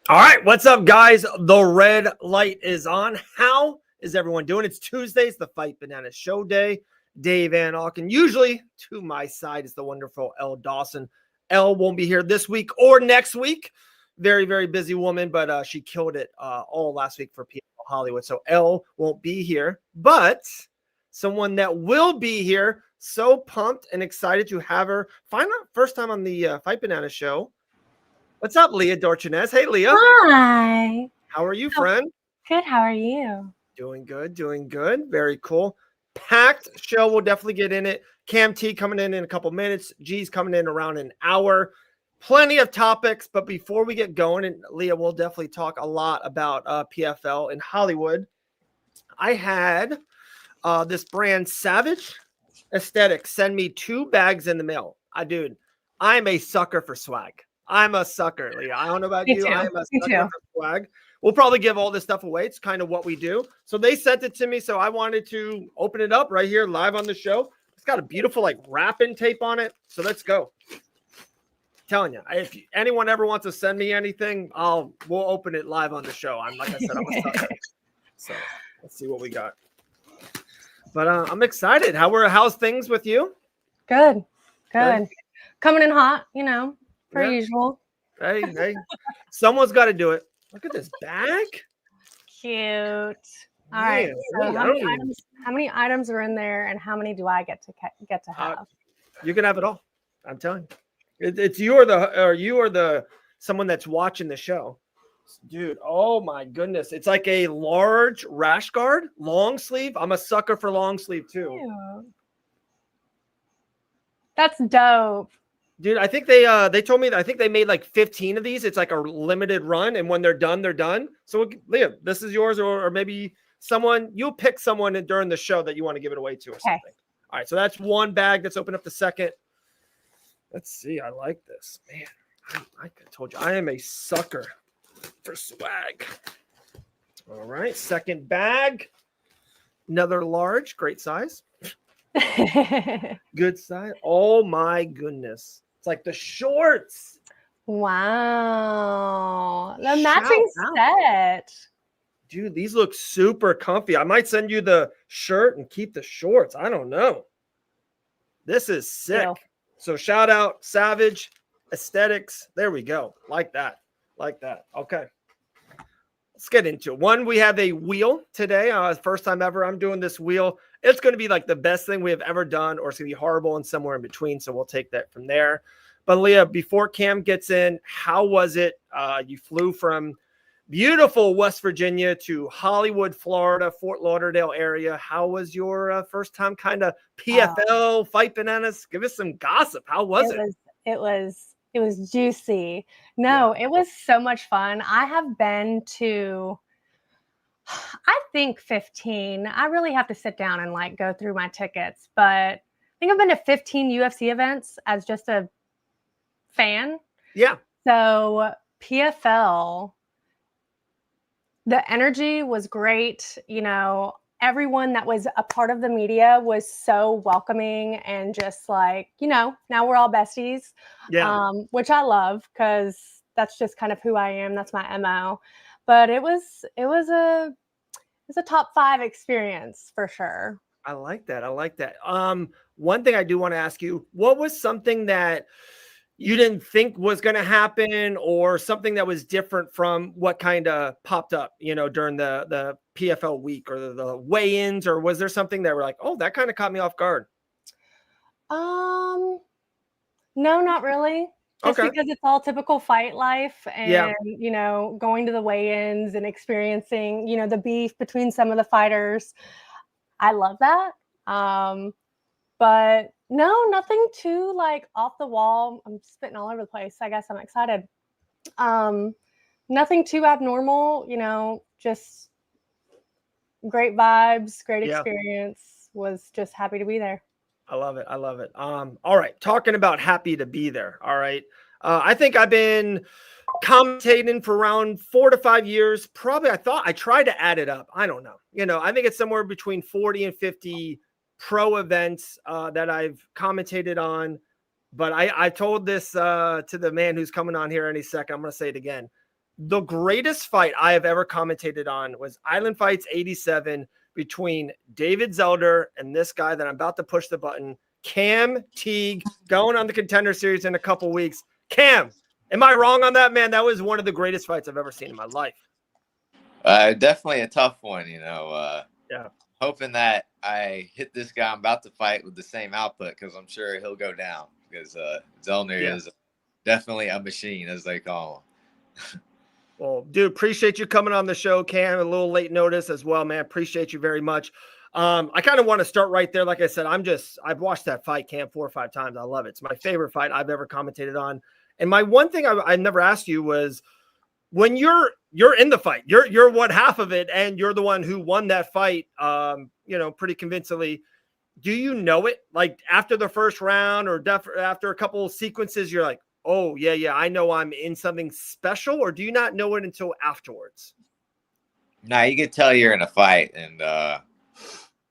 All right, what's up, guys? The red light is on. How is everyone doing? It's Tuesday. It's the Fight Banana Show day. Dave Van Auken. Usually to my side is the wonderful Elle Dawson. Elle won't be here this week or next week. Very, very busy woman, but she killed it all last week for PFL Hollywood. So Elle won't be here, but someone that will be here. So pumped and excited to have her. First time on the Fight Banana Show. What's up, Leah Dorchinez? Hey, Leah. Hi. How are you, friend? Good. How are you? Doing good, doing good. Very cool. Packed show. We'll definitely get in it. Cam Teague coming in a couple minutes. G's coming in around an hour. Plenty of topics, but before we get going, and Leah, we'll definitely talk a lot about PFL in Hollywood. I had this brand, Savage Aesthetics, send me 2 bags in the mail. Dude, I'm a sucker for swag. I'm a sucker, Leah. I don't know about you. I am a sucker for swag. We'll probably give all this stuff away. It's kind of what we do. So they sent it to me. So I wanted to open it up right here live on the show. It's got a beautiful like wrapping tape on it. So let's go. I'm telling you, if anyone ever wants to send me anything, we'll open it live on the show. I'm like I said, I'm a sucker. So let's see what we got. But I'm excited. How's things with you? Good. Coming in hot, per usual. Hey, someone's got to do it. Look at this bag. Cute. All right. So how many items are in there, and how many do I get to have? You can have it all. I'm telling you, it's you or the someone that's watching the show, dude. Oh my goodness, it's like a large rash guard, long sleeve. I'm a sucker for long sleeve too. Ew. That's dope. Dude, I think they told me that I think they made like 15 of these. It's like a limited run, and when they're done, they're done. So, Leah, this is yours, or maybe you'll pick someone during the show that you want to give it away to or something. All right, so that's one bag. Let's open up the second. Let's see. I like this. Man, I told you, I am a sucker for swag. All right, second bag. Another large, great size. Good size. Oh, my goodness. It's like the shorts. Wow. The matching set. Dude, these look super comfy. I might send you the shirt and keep the shorts. I don't know. This is sick. Yeah. So shout out Savage Aesthetics. There we go. Like that. Okay. Let's get into it. One, we have a wheel today. First time ever I'm doing this wheel. It's going to be like the best thing we have ever done, or it's going to be horrible and somewhere in between. So we'll take that from there. But Leah, before Cam gets in, how was it? You flew from beautiful West Virginia to Hollywood, Florida, Fort Lauderdale area. How was your first time kind of PFL Fight Bananas? Give us some gossip. How was it? It was juicy. No, It was so much fun. I have been to, I think 15. I really have to sit down and like go through my tickets, but I think I've been to 15 UFC events as just a fan. Yeah. So PFL, the energy was great. Everyone that was a part of the media was so welcoming and just like, now we're all besties, which I love because that's just kind of who I am. That's my MO. But it was a top 5 experience for sure. I like that. One thing I do want to ask you, what was something that you didn't think was going to happen, or something that was different from what kind of popped up, during the PFL week or the weigh-ins, or was there something that were like, oh, that kind of caught me off guard? No, not really. Just because it's all typical fight life and, going to the weigh-ins and experiencing, the beef between some of the fighters. I love that. But no, nothing too like off the wall. I'm spitting all over the place. I guess I'm excited. Nothing too abnormal, just great vibes, great experience. Was just happy to be there. I love it. All right. Talking about happy to be there. All right. I think I've been commentating for around 4 to 5 years. Probably I tried to add it up. I don't know. I think it's somewhere between 40 and 50 pro events that I've commentated on. But I told this to the man who's coming on here any second. I'm going to say it again. The greatest fight I have ever commentated on was Island Fights 87 between David Zelder and this guy that I'm about to push the button, Cam Teague, going on the Contender Series in a couple weeks. Cam, am I wrong on that, man? That was one of the greatest fights I've ever seen in my life. Definitely a tough one, Yeah. Hoping that I hit this guy I'm about to fight with the same output, because I'm sure he'll go down, because Zellner is definitely a machine, as they call him. Well, dude, appreciate you coming on the show, Cam. A little late notice as well, man. Appreciate you very much. I kind of want to start right there. Like I said, I've watched that fight, Cam, 4 or 5 times. I love it. It's my favorite fight I've ever commentated on. And my one thing I never asked you was, when you're in the fight, you're one half of it, and you're the one who won that fight, pretty convincingly. Do you know it? Like after the first round or after a couple of sequences, you're like, oh, yeah, I know I'm in something special, or do you not know it until afterwards? Nah, you could tell you're in a fight. And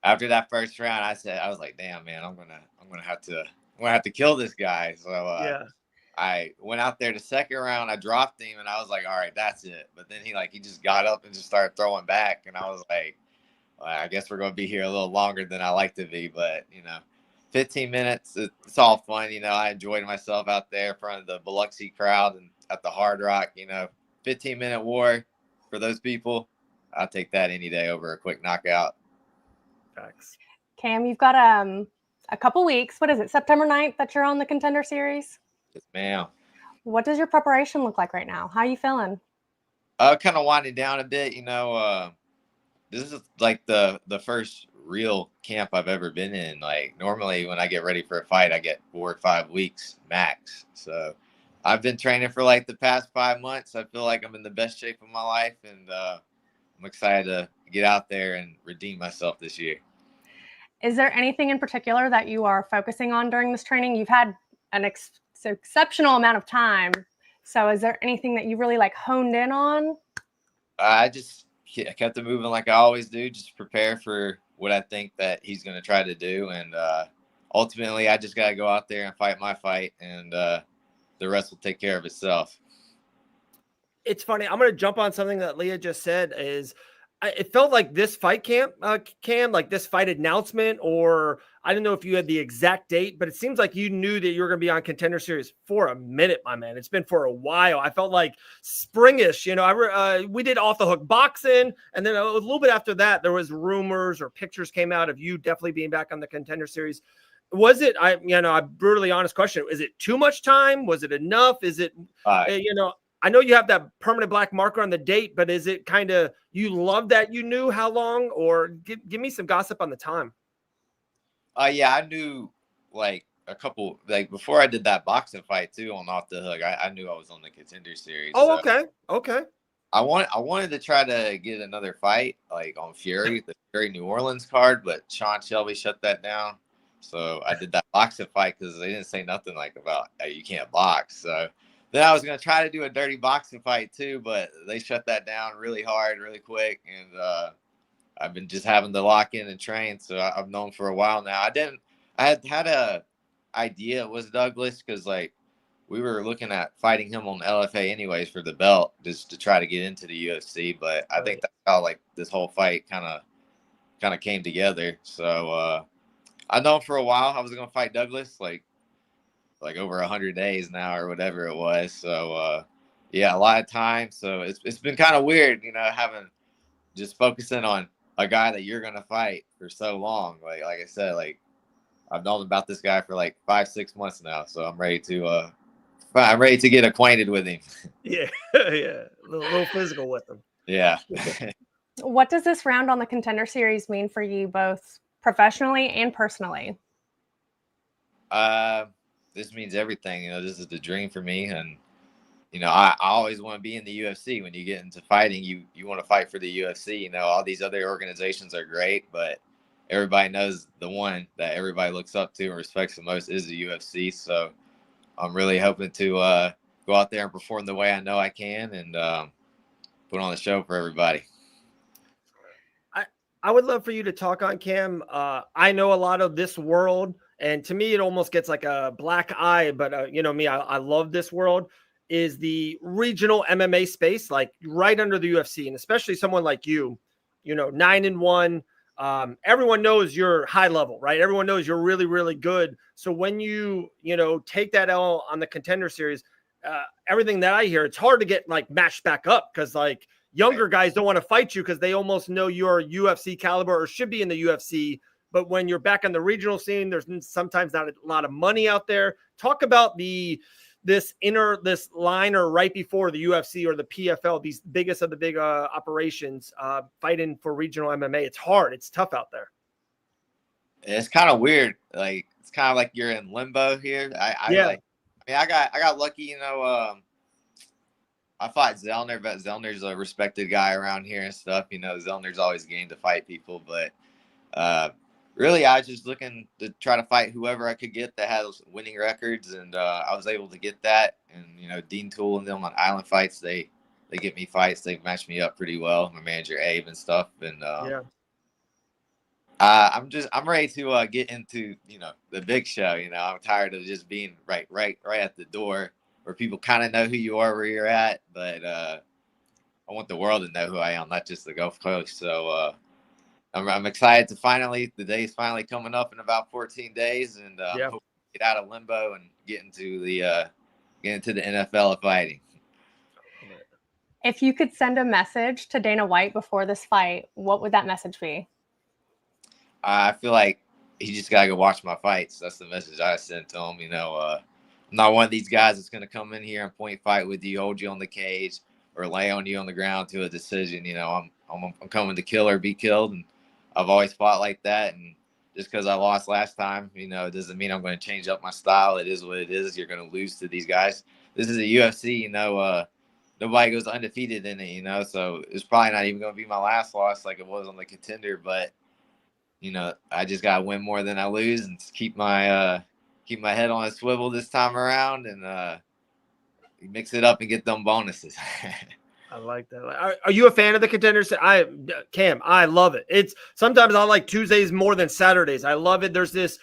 after that first round, I was like, damn, man, I'm gonna have to kill this guy. So I went out there the second round, I dropped him, and I was like, all right, that's it. But then he just got up and just started throwing back, and I was like, well, I guess we're gonna be here a little longer than I like to be, but 15 minutes. It's all fun. I enjoyed myself out there in front of the Biloxi crowd and at the Hard Rock. 15-minute war for those people. I'll take that any day over a quick knockout. Thanks. Cam, you've got a couple weeks. What is it, September 9th that you're on the Contender Series? Yes, ma'am. What does your preparation look like right now? How are you feeling? Kind of winding down a bit. This is like the first real camp I've ever been in. Like normally when I get ready for a fight, I get 4 or 5 weeks max. So I've been training for like the past 5 months. I feel like I'm in the best shape of my life, and I'm excited to get out there and redeem myself this year. Is there anything in particular that you are focusing on during this training? You've had an exceptional amount of time. So is there anything that you really like honed in on? I kept it moving like I always do, just prepare for what I think that he's going to try to do. And ultimately, I just got to go out there and fight my fight, and the rest will take care of itself. It's funny. I'm going to jump on something that Leah just said. It felt like this fight camp, Cam, like this fight announcement, or I don't know if you had the exact date, but it seems like you knew that you were going to be on Contender Series for a minute, my man. It's been for a while. I felt like springish, we did Off the Hook boxing, and then a little bit after that, there was rumors or pictures came out of you definitely being back on the Contender Series. Was it, a brutally honest question, is it too much time? Was it enough? Is it, I know you have that permanent black marker on the date, but is it kind of, you love that you knew how long, or give me some gossip on the time? Yeah, I knew like a couple, like before I did that boxing fight too on Off the Hook, I knew I was on the Contender Series. Oh, so okay. I wanted to try to get another fight like on Fury, the Fury New Orleans card, but Sean Shelby shut that down. So I did that boxing fight because they didn't say nothing like about you can't box. So then I was going to try to do a dirty boxing fight too, but they shut that down really hard, really quick. And I've been just having to lock in and train. So I've known for a while now. I had a idea it was Douglas, because like we were looking at fighting him on LFA anyways for the belt, just to try to get into the UFC. But I think that's how like this whole fight kind of came together. So I've known for a while I was going to fight Douglas, like over 100 days now or whatever it was. So a lot of time. So it's been kind of weird, having just focusing on a guy that you're gonna fight for so long. Like I said, like I've known about this guy for like 5-6 months now. So I'm ready to get acquainted with him. Yeah, yeah, a little physical with him. Yeah. What does this round on the Contender Series mean for you, both professionally and personally? This means everything. This is the dream for me, and I always want to be in the UFC. When you get into fighting, you want to fight for the UFC. All these other organizations are great, but everybody knows the one that everybody looks up to and respects the most is the UFC. So I'm really hoping to go out there and perform the way I know I can, and put on the show for everybody. I would love for you to talk on, Cam. I know a lot of this world, and to me, it almost gets like a black eye, but me, I love this world. is the regional MMA space, like right under the UFC, and especially someone like you, 9-1. Everyone knows you're high level, right? Everyone knows you're really, really good. So when you take that L on the Contender Series, everything that I hear, it's hard to get like matched back up because like younger guys don't want to fight you because they almost know you're UFC caliber or should be in the UFC. But when you're back on the regional scene, there's sometimes not a lot of money out there. Talk about this line or right before the UFC or the PFL, these biggest of the big operations, fighting for regional MMA. It's hard. It's tough out there. It's kind of weird. Like it's kind of like you're in limbo here. I got lucky. I fought Zellner, but Zellner's a respected guy around here and stuff. Zellner's always game to fight people, but really, I was just looking to try to fight whoever I could get that has winning records, and I was able to get that. And Dean Toole and them on Island Fights, they get me fights. They match me up pretty well. My manager Abe and stuff, and I'm ready to get into the big show. I'm tired of just being right at the door where people kind of know who you are, where you're at, but I want the world to know who I am, not just the Gulf Coast. So. I'm excited to the day's finally coming up in about 14 days, and hope to get out of limbo and get into the NFL of fighting. If you could send a message to Dana White before this fight, what would that message be? I feel like he just gotta go watch my fights. That's the message I sent to him. I'm not one of these guys that's gonna come in here and point fight with you, hold you on the cage, or lay on you on the ground to a decision. I'm coming to kill or be killed, and I've always fought like that. And just because I lost last time, it doesn't mean I'm going to change up my style. It is what it is. You're going to lose to these guys. This is a UFC, nobody goes undefeated in it, so it's probably not even going to be my last loss like it was on the Contender. But, I just got to win more than I lose and keep my head on a swivel this time around and mix it up and get them bonuses. I like that. Are you a fan of the Contenders? Cam, I love it. It's sometimes I like Tuesdays more than Saturdays. I love it. There's this,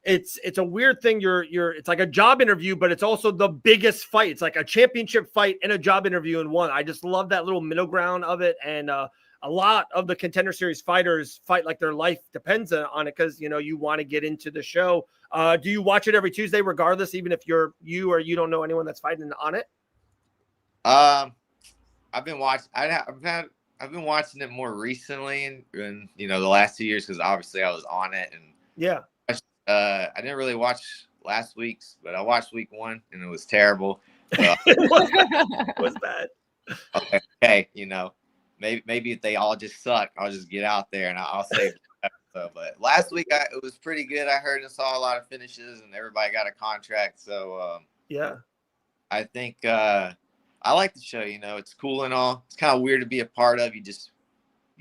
it's a weird thing. It's like a job interview, but it's also the biggest fight. It's like a championship fight and a job interview in one. I just love that little middle ground of it. And a lot of the Contender Series fighters fight like their life depends on it because, you want to get into the show. Do you watch it every Tuesday regardless, even if you or you don't know anyone that's fighting on it? I've been watching. I've been watching it more recently, and the last 2 years because obviously I was on it. And I didn't really watch last week's, but I watched week 1 and it was terrible. It was bad. Okay, maybe if they all just suck, I'll just get out there and I'll save. But last week it was pretty good. I heard and saw a lot of finishes, and everybody got a contract. So I think. I like the show, it's cool and all. It's kind of weird to be a part of. You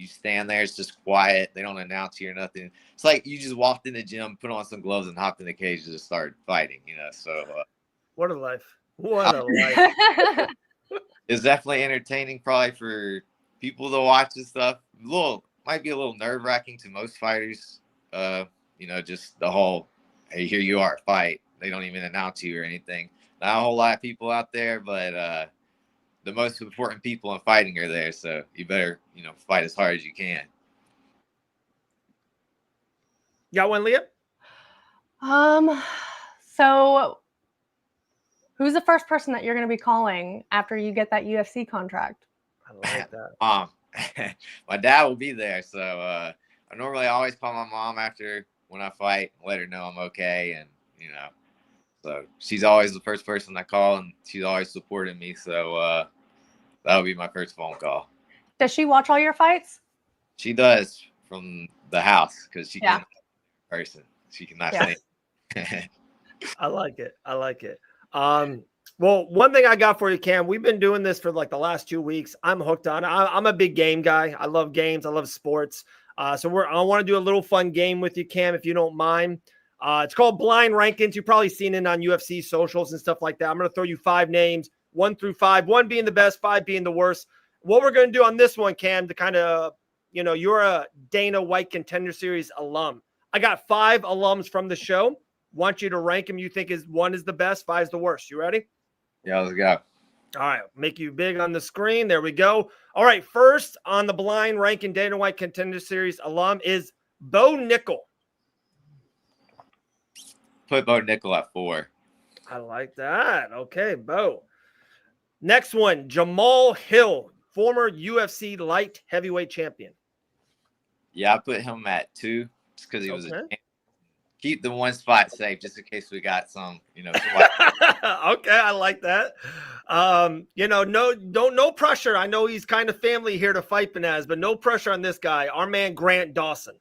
stand there, it's just quiet. They don't announce you or nothing. It's like you just walked in the gym, put on some gloves, and hopped in the cage and just started fighting, So what a life. What a life. It's definitely entertaining probably for people to watch and stuff. Might be a little nerve-wracking to most fighters. Just the whole, hey, here you are, fight. They don't even announce you or anything. Not a whole lot of people out there, but the most important people in fighting are there, so you better, fight as hard as you can. Got one, Leah? So who's the first person that you're going to be calling after you get that UFC contract? I like that. My dad will be there, so I normally always call my mom after when I fight, let her know I'm okay, and so she's always the first person I call, and she's always supporting me. So that'll be my first phone call. Does she watch all your fights? She does from the house because she can't in person. She cannot say. I like it. Well, one thing I got for you, Cam, we've been doing this for like the last 2 weeks. I'm hooked on it. I'm a big game guy. I love games. I love sports. So I want to do a little fun game with you, Cam, if you don't mind. It's called Blind Rankings. You've probably seen it on UFC socials and stuff like that. I'm going to throw you 5 names, 1 through 5, 1 being the best, 5 being the worst. What we're going to do on this one, Cam, to kind of, you're a Dana White Contender Series alum. I got 5 alums from the show. Want you to rank them. You think 1 is the best, 5 is the worst. You ready? Yeah, let's go. All right, make you big on the screen. There we go. All right, first on the blind ranking Dana White Contender Series alum is Bo Nickel. Put Bo Nickel at 4. I like that. Okay, Bo. Next one, Jamal Hill, former UFC light heavyweight champion. Yeah, I put him at 2 just because he was Okay. keep the one spot safe just in case we got some, somebody. Okay, I like that. No pressure. I know he's kind of family here to fight Benaz, but no pressure on this guy. Our man Grant Dawson.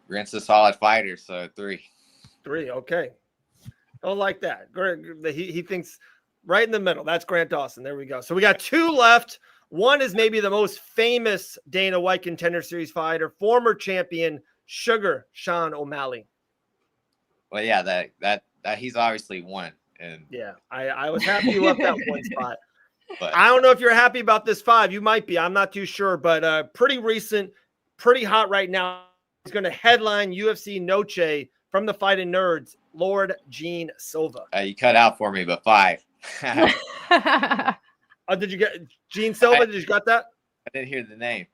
Grant's a solid fighter, so 3. 3, okay. Don't like that. He thinks right in the middle. That's Grant Dawson. There we go. So we got 2 left. One is maybe the most famous Dana White Contender Series fighter, former champion Sugar Sean O'Malley. Well, yeah, that he's obviously won. And yeah, I was happy you left that one spot. But I don't know if you're happy about this 5. You might be. I'm not too sure, but pretty recent, pretty hot right now. He's going to headline UFC Noche from the Fighting Nerds, Lord Gene Silva. You cut out for me, but 5. Oh, did you get Gene Silva? Did you got that? I didn't hear the name.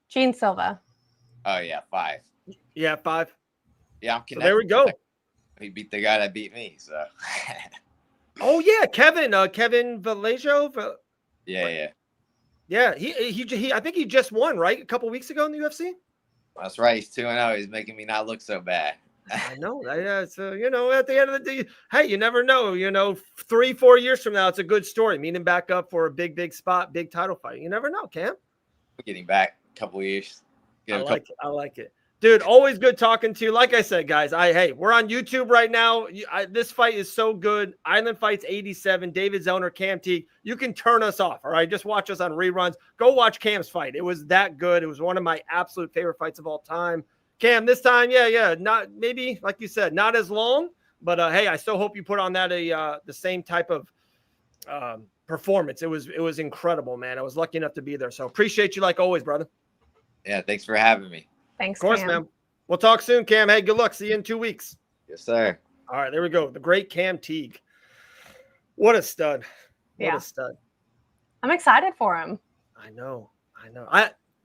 Gene Silva. Oh yeah, 5. Yeah, 5. Yeah, I'm So connected. there we go. He beat the guy that beat me. So. Oh yeah, Kevin Vallejo. Yeah. Yeah, he I think he just won, right? A couple weeks ago in the UFC. That's right. He's 2-0. He's making me not look so bad. I know. So at the end of the day, hey, you never know. 3-4 years from now, it's a good story. Meet him back up for a big spot, big title fight. You never know, Cam. Getting back a couple of years. I like it. Dude, always good talking to you. Like I said, guys, we're on YouTube right now. This fight is so good. Island Fights 87, David Zellner, Cam Teague. You can turn us off, all right? Just watch us on reruns. Go watch Cam's fight. It was that good. It was one of my absolute favorite fights of all time. Cam, this time, not maybe, like you said, not as long, but hey, I still hope you put on that the same type of performance. It was incredible, man. I was lucky enough to be there. So appreciate you like always, brother. Yeah, thanks for having me. Thanks, Of course, Cam. man. We'll talk soon, Cam. Hey, good luck. See you in 2 weeks. Yes, sir. All right, there we go. The great Cam Teague. What a stud. What Yeah. a stud. I'm excited for him. I know.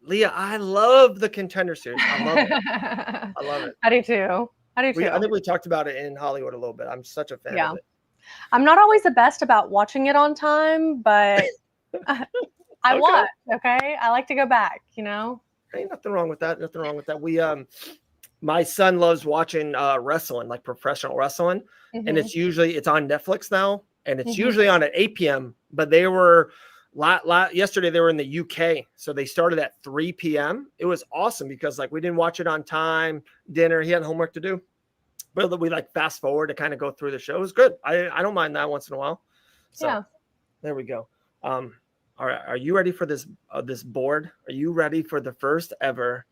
Leah, I love the Contender Series. I love it. I love it. I do too. I think we talked about it in Hollywood a little bit. I'm such a fan of it. I'm not always the best about watching it on time, but I watch, okay? I like to go back, Ain't nothing wrong with that. We my son loves watching wrestling, like professional wrestling, and it's on Netflix now, and it's usually on at 8 p.m. But they were yesterday they were in the UK, so they started at 3 p.m. It was awesome because we didn't watch it on time. Dinner, he had homework to do, but we fast forward to kind of go through the show. It was good. I don't mind that once in a while. So yeah. There we go. All right, are you ready for this board? Are you ready for the first ever?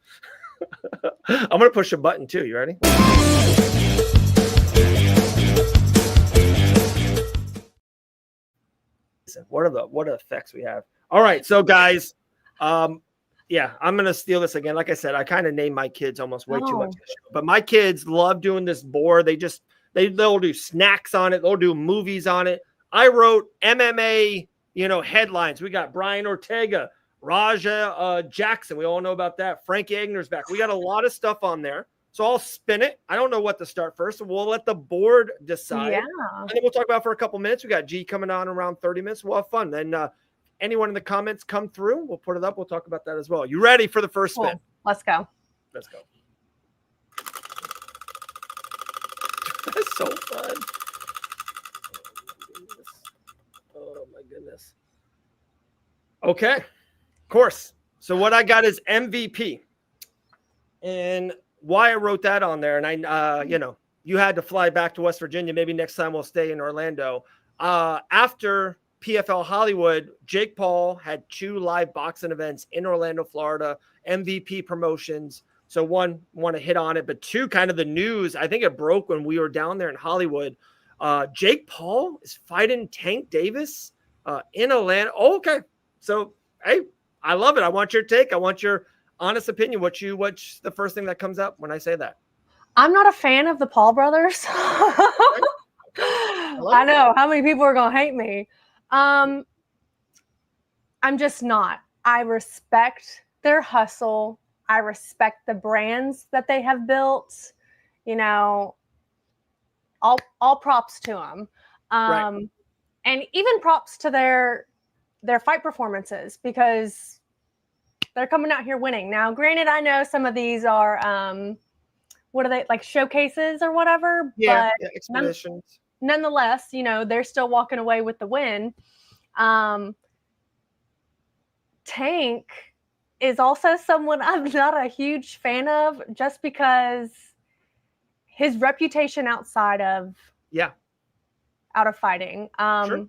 I'm gonna push a button too. You ready? What are the effects we have? All right, so guys, I'm gonna steal this again. Like I said, I kind of named my kids almost way too much, but my kids love doing this board. They'll do snacks on it. They'll do movies on it. I wrote MMA. Headlines. We got Brian Ortega, Raja Jackson. We all know about that. Frankie Agner's back. We got a lot of stuff on there. So I'll spin it. I don't know what to start first. We'll let the board decide. Yeah. And then we'll talk about it for a couple minutes. We got G coming on around 30 minutes. We'll have fun. Then anyone in the comments come through, we'll put it up. We'll talk about that as well. You ready for the first spin? Cool. Let's go. Let's go. That's so fun. Oh my goodness. Okay, of course. So what I got is MVP, and why I wrote that on there, and I, you had to fly back to West Virginia. Maybe next time we'll stay in Orlando. After PFL Hollywood, Jake Paul had 2 live boxing events in Orlando, Florida, MVP promotions. So one, want to hit on it, but 2, kind of the news. I think it broke when we were down there in Hollywood. Jake Paul is fighting Tank Davis in Atlanta. Oh, okay. So, hey, I love it. I want your take. I want your honest opinion. What's the first thing that comes up when I say that? I'm not a fan of the Paul brothers. Hello? I know how many people are gonna hate me. I'm just not. I respect their hustle. I respect the brands that they have built. You know, all props to them. Right. And even props to their fight performances, because they're coming out here winning. Now, granted, I know some of these are what are they, like showcases or whatever, Yeah, but exhibitions. nonetheless, you know, they're still walking away with the win. Tank is also someone I'm not a huge fan of, just because his reputation outside of fighting. Sure.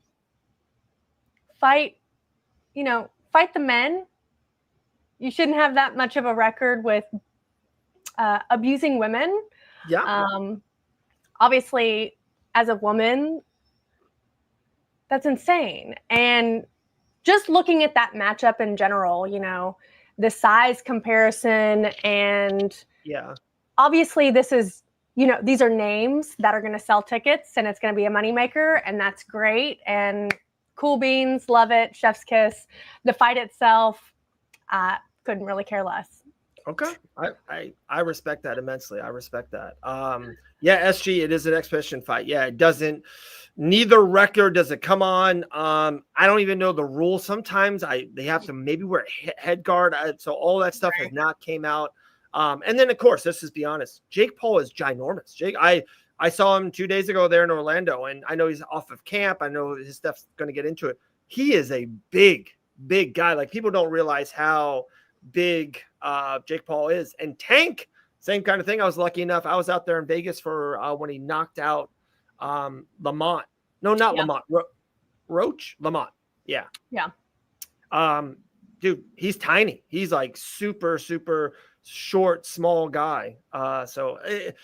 Fight the men. You shouldn't have that much of a record with abusing women. Yeah. Obviously, as a woman, that's insane. And just looking at that matchup in general, you know, the size comparison, and obviously this is, you know, these are names that are going to sell tickets, and it's going to be a moneymaker, and that's great. And cool beans, love it, chef's kiss. The fight itself, couldn't really care less. Okay. I respect that immensely. I respect that. SG, it is an exhibition fight. Yeah, it doesn't, neither record does it come on. I don't even know the rules. Sometimes they have to maybe wear a head guard. So all that stuff has not came out. And then of course, let's just be honest, Jake Paul is ginormous. Jake, I saw him 2 days ago there in Orlando, and I know he's off of camp. I know his stuff's going to get into it. He is a big guy. Like, people don't realize how big Jake Paul is. And Tank, same kind of thing. I was lucky enough. I was out there in Vegas for when he knocked out Lamont. No, not Lamont. Roach? Lamont. Yeah. Dude, he's tiny. He's like super, super short, small guy. So it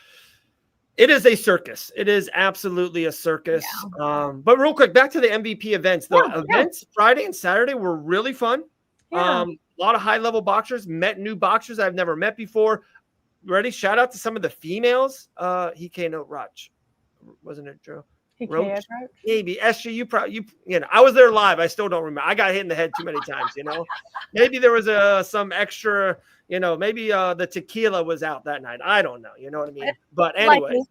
is a circus. It is absolutely a circus. But real quick, back to the MVP events. The events Friday and Saturday were really fun. A lot of high-level boxers, met new boxers I've never met before. Ready? Shout out to some of the females. Hikaino Roach. Wasn't it, Joe? Roach? Maybe. SG, you know, I was there live. I still don't remember. I got hit in the head too many times, you know. Maybe there was some extra, you know, maybe the tequila was out that night. I don't know. You know what I mean? But anyways,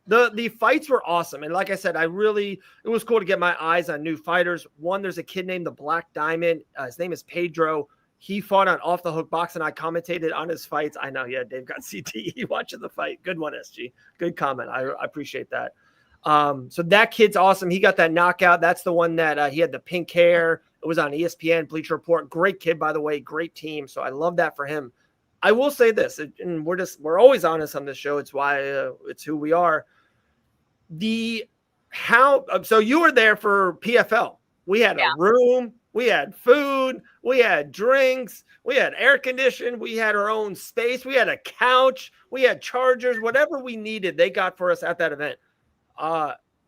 the fights were awesome. And like I said, it was cool to get my eyes on new fighters. One, there's a kid named the Black Diamond. His name is Pedro. He fought on Off the Hook Boxing. I commentated on his fights. I know, yeah, Dave got CTE watching the fight. Good one, SG. Good comment. I appreciate that. So that kid's awesome. He got that knockout. That's the one that he had the pink hair. It was on ESPN, Bleacher Report. Great kid, by the way. Great team. So I love that for him. I will say this, and we're always honest on this show. It's why it's who we are. So you were there for PFL. We had a room. We had food, we had drinks, we had air conditioning, we had our own space, we had a couch, we had chargers, whatever we needed, they got for us at that event.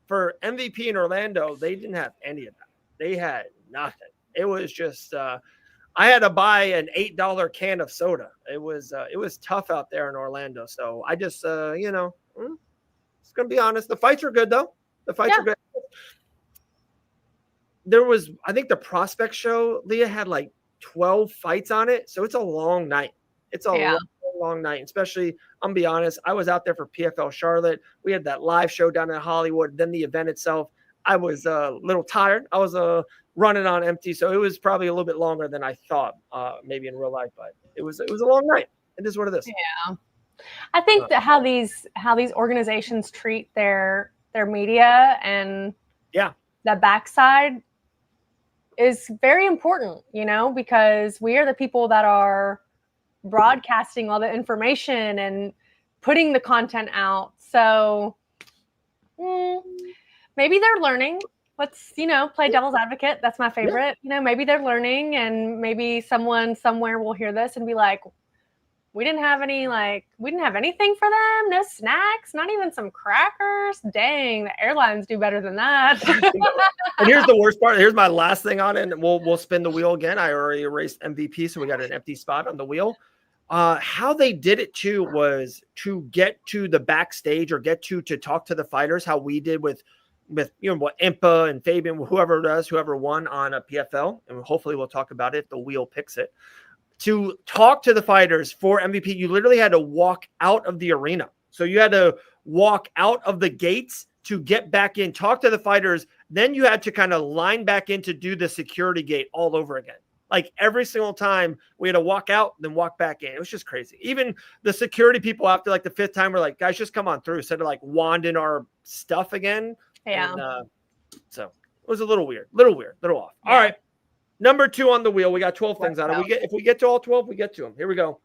For MVP in Orlando, they didn't have any of that. They had nothing. It was just, I had to buy an $8 can of soda. It was tough out there in Orlando. So I just, you know, it's going to be honest. The fights were good, though. The fights were good. There was, I think the prospect show, Leah, had like 12 fights on it. So it's a long night. It's a long night, especially, I'm be honest, I was out there for PFL Charlotte. We had that live show down in Hollywood. Then the event itself, I was a little tired. I was running on empty. So it was probably a little bit longer than I thought, maybe in real life, but it was a long night. It is what it is. Yeah. I think that how these organizations treat their media and the backside is very important, you know, because we are the people that are broadcasting all the information and putting the content out. So maybe they're learning. Let's, you know, play devil's advocate. That's my favorite. You know, maybe they're learning, and maybe someone somewhere will hear this and be like, we didn't have anything for them. No snacks, not even some crackers. Dang, the airlines do better than that. And here's the worst part. Here's my last thing on it. And we'll spin the wheel again. I already erased MVP, so we got an empty spot on the wheel. How they did it too was to get to the backstage or get to talk to the fighters, how we did with what Impa and Fabian, whoever won on a PFL, and hopefully we'll talk about it if the wheel picks it. To talk to the fighters for MVP, you literally had to walk out of the arena. So you had to walk out of the gates to get back in, talk to the fighters. Then you had to kind of line back in to do the security gate all over again. Like every single time we had to walk out, then walk back in. It was just crazy. Even the security people after like the 5th time were like, guys, just come on through. Instead of like wanding our stuff again. Yeah. And, so it was a little weird, little off. Yeah. All right. Number 2 on the wheel. We got 12 things on it. If we get to all 12, we get to them. Here we go.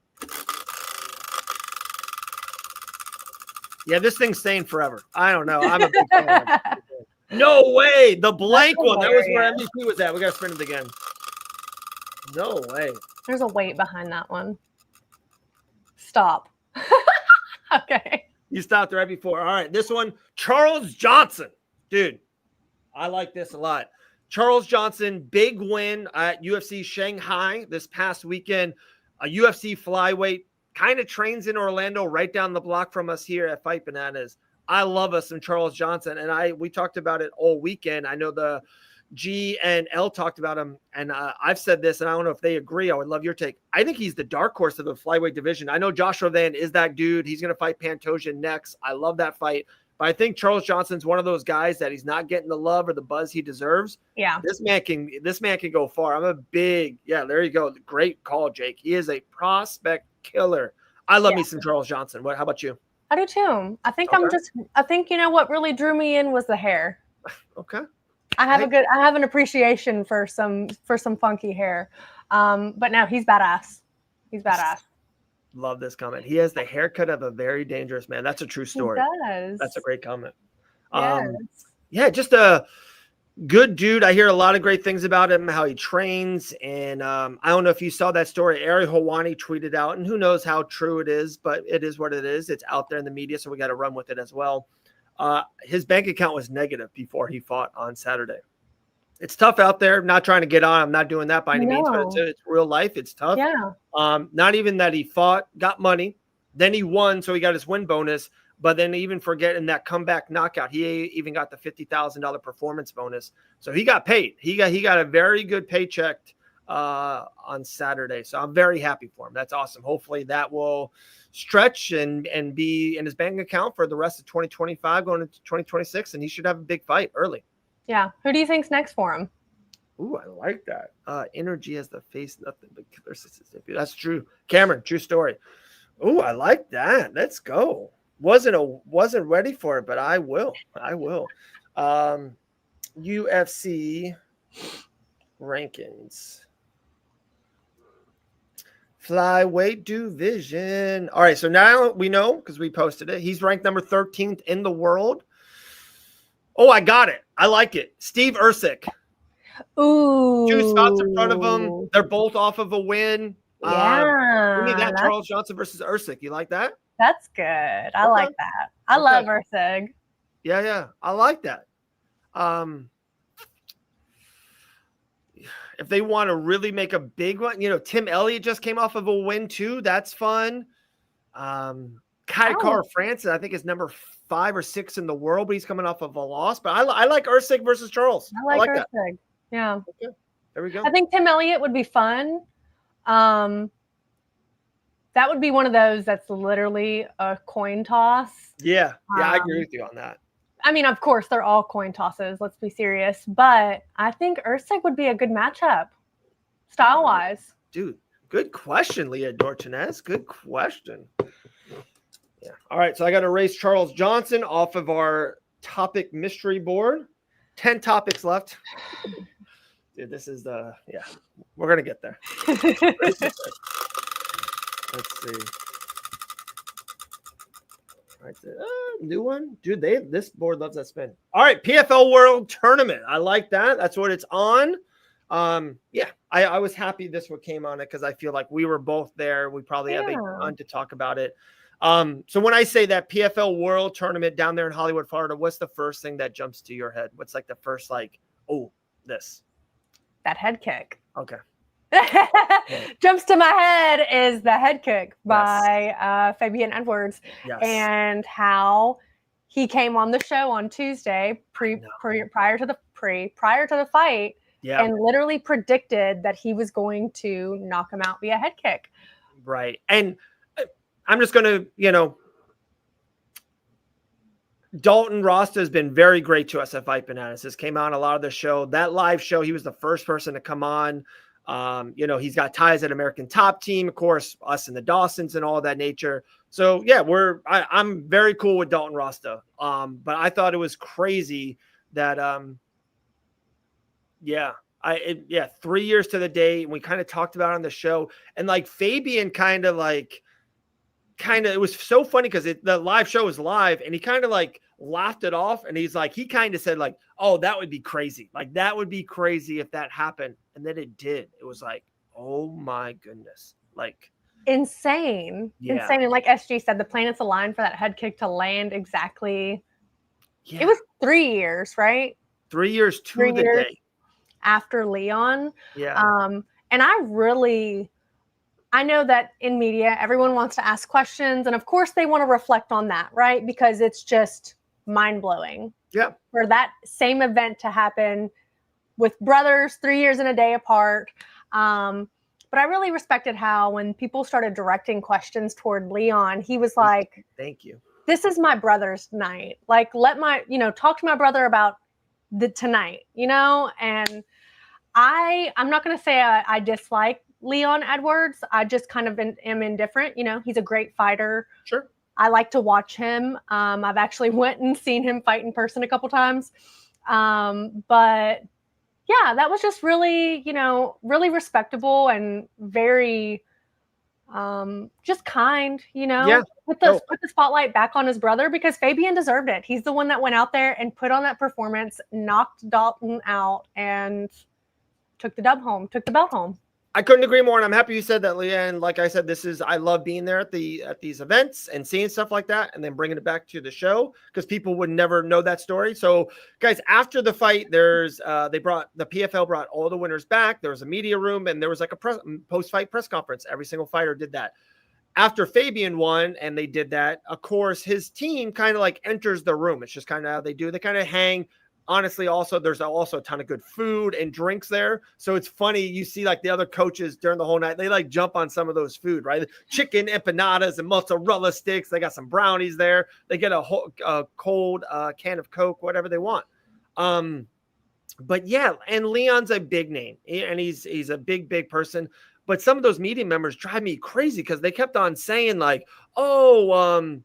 Yeah, this thing's staying forever. I don't know. I'm a big fan. No way. The blank one. That was where MVP was at. We got to spin it again. No way. There's a weight behind that one. Stop. Okay. You stopped right before. All right. This one, Charles Johnson. Dude, I like this a lot. Charles Johnson, big win at UFC Shanghai this past weekend. A UFC flyweight, kind of trains in Orlando, right down the block from us here at Fight Bananas. I love us some Charles Johnson, and we talked about it all weekend. I know the G and L talked about him, and I've said this, and I don't know if they agree. I would love your take. I think he's the dark horse of the flyweight division. I know Joshua Van is that dude. He's going to fight Pantoja next. I love that fight. But I think Charles Johnson's one of those guys that he's not getting the love or the buzz he deserves. Yeah. This man can go far. I'm a big, there you go. Great call, Jake. He is a prospect killer. I love me some Charles Johnson. How about you? I do too. I think you know what really drew me in was the hair. Okay. I have an appreciation for some funky hair. But no, he's badass. He's badass. Love this comment. He has the haircut of a very dangerous man. That's a true story. He does. That's a great comment. Yes. Just a good dude. I hear a lot of great things about him, how he trains. And I don't know if you saw that story. Ari Hawani tweeted out, and who knows how true it is, but it is what it is. It's out there in the media, so we got to run with it as well. His bank account was negative before he fought on Saturday. It's tough out there. Not trying to get on. I'm not doing that by any means, but it's real life. It's tough. Yeah. Not even that he fought, got money, then he won, so he got his win bonus. But then even forgetting that comeback knockout, he even got the $50,000 performance bonus. So he got paid. He got a very good paycheck on Saturday. So I'm very happy for him. That's awesome. Hopefully that will stretch and be in his bank account for the rest of 2025 going into 2026, and he should have a big fight early. Yeah. Who do you think's next for him? Ooh, I like that. Energy has the face, nothing but killer. That's true. Cameron, true story. Ooh, I like that. Let's go. Wasn't ready for it, but I will. UFC rankings. Flyweight division. All right, so now we know because we posted it. He's ranked number 13th in the world. Oh, I got it. I like it. Steve Ercik. Ooh. 2 spots in front of him. They're both off of a win. Yeah. Give me that Charles Johnson versus Ercik. You like that? That's good. I like that. I love Ercik. Yeah. I like that. If they want to really make a big one, Tim Elliott just came off of a win too. That's fun. Kai Francis, I think, is number 5 or 6 in the world, but he's coming off of a loss. But I like Ercik versus Charles. I like Ercik. That. Yeah. Okay. There we go. I think Tim Elliott would be fun. That would be one of those that's literally a coin toss. Yeah, I agree with you on that. I mean, of course, they're all coin tosses. Let's be serious. But I think Ercik would be a good matchup, style-wise. Dude, good question, Leah Dorchinez. Good question. Yeah. All right, so I got to erase Charles Johnson off of our topic mystery board. 10 topics left. Dude, this is we're going to get there. Let's see. All right, new one. Dude, this board loves that spin. All right, PFL World Tournament. I like that. That's what it's on. I was happy this one came on it because I feel like we were both there. We probably have a ton to talk about it. So when I say that PFL World Tournament down there in Hollywood, Florida, what's the first thing that jumps to your head? What's like the first this? That head kick. Okay. jumps to my head is the head kick by Fabian Edwards, and how he came on the show on Tuesday prior to the fight, and literally predicted that he was going to knock him out via head kick. Right. And I'm just going to, Dalton Rasta has been very great to us at Fight Bananas. This came on a lot of the show. That live show, he was the first person to come on. He's got ties at American Top Team, of course, us and the Dawsons and all of that nature. So yeah, I'm very cool with Dalton Rasta. But I thought it was crazy that 3 years to the day. We kind of talked about it on the show, and like Fabian it was so funny because the live show was live, and he kind of like laughed it off, and he kind of said like, oh, that would be crazy. Like that would be crazy if that happened. And then it did. It was like, oh my goodness. Like insane. And like SG said, the planets aligned for that head kick to land exactly. Yeah. It was 3 years, right? 3 years to the day after Leon. Yeah. And I know that in media, everyone wants to ask questions. And of course they want to reflect on that, right? Because it's just mind blowing. Yeah. For that same event to happen with brothers 3 years and a day apart. But I really respected how when people started directing questions toward Leon, he was like, thank you. This is my brother's night. Like, talk to my brother about tonight, and I'm not going to say I dislike Leon Edwards. I just kind of am indifferent. He's a great fighter. Sure. I like to watch him. I've actually went and seen him fight in person a couple times. But yeah, that was just really, really respectable and very just kind, put the spotlight back on his brother, because Fabian deserved it. He's the one that went out there and put on that performance, knocked Dalton out, and took the belt home. I couldn't agree more, and I'm happy you said that, Leah. And like I said, I love being there at these events and seeing stuff like that, and then bringing it back to the show, because people would never know that story. So, guys, after the fight, the PFL brought all the winners back. There was a media room, and there was like a post-fight press conference. Every single fighter did that. After Fabian won, and they did that, of course, his team kind of like enters the room. It's just kind of how they do. They kind of hang. Honestly, there's also a ton of good food and drinks there. So it's funny. You see like the other coaches during the whole night, they like jump on some of those food, right? Chicken empanadas and mozzarella sticks. They got some brownies there. They get a cold can of Coke, whatever they want. But yeah, and Leon's a big name, and he's a big person. But some of those media members drive me crazy because they kept on saying like, oh,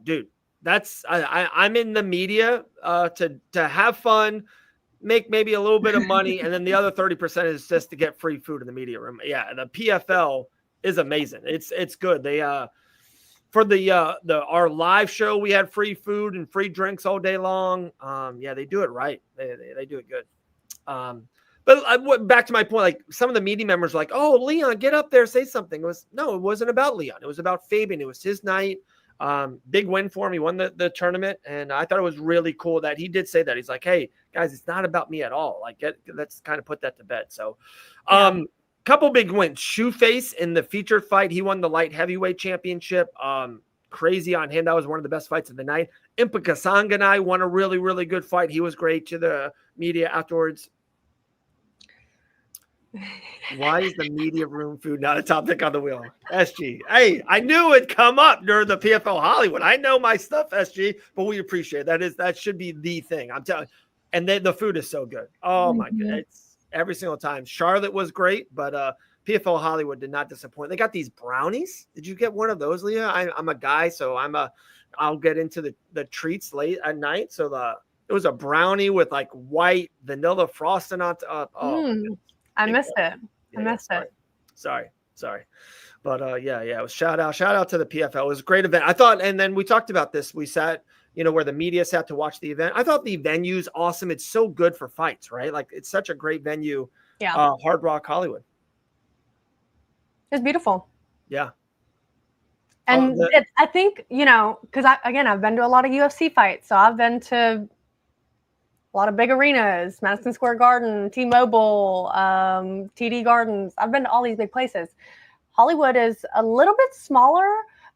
dude. I'm in the media to have fun, make maybe a little bit of money, and then the other 30% is just to get free food in the media room. Yeah, the PFL is amazing. It's good. They for our live show, we had free food and free drinks all day long. Yeah, they do it right. They do it good. But back to my point, like some of the media members were like, oh, Leon, get up there, say something. It wasn't about Leon. It was about Fabian. It was his night. Big win for him. He won the tournament, and I thought it was really cool that he did say that. He's like, hey guys, it's not about me at all. Like, let's kind of put that to bed. So, couple big wins. Shoeface in the featured fight, he won the light heavyweight championship. Crazy on him. That was one of the best fights of the night. Impa Kasanganai won a really, really good fight. He was great to the media afterwards. Why is the media room food not a topic on the wheel? SG. Hey, I knew it'd come up during the PFL Hollywood. I know my stuff, SG, but we appreciate it. That should be the thing. I'm telling you. And then the food is so good. Oh my God. It's every single time. Charlotte was great, but PFL Hollywood did not disappoint. They got these brownies. Did you get one of those, Leah? I'm a guy, so I'll get into the treats late at night. So it was a brownie with like white vanilla frosting on top. I missed it. I missed it. Sorry. But it was shout out to the PFL. It was a great event. I thought, and then we talked about this. We sat, where the media sat to watch the event. I thought the venue's awesome. It's so good for fights, right? Like it's such a great venue. Yeah. Hard Rock Hollywood. It's beautiful. Yeah. And I think, because I've been to a lot of UFC fights. So I've been to a lot of big arenas, Madison Square Garden, T-Mobile, TD Gardens. I've been to all these big places. Hollywood is a little bit smaller,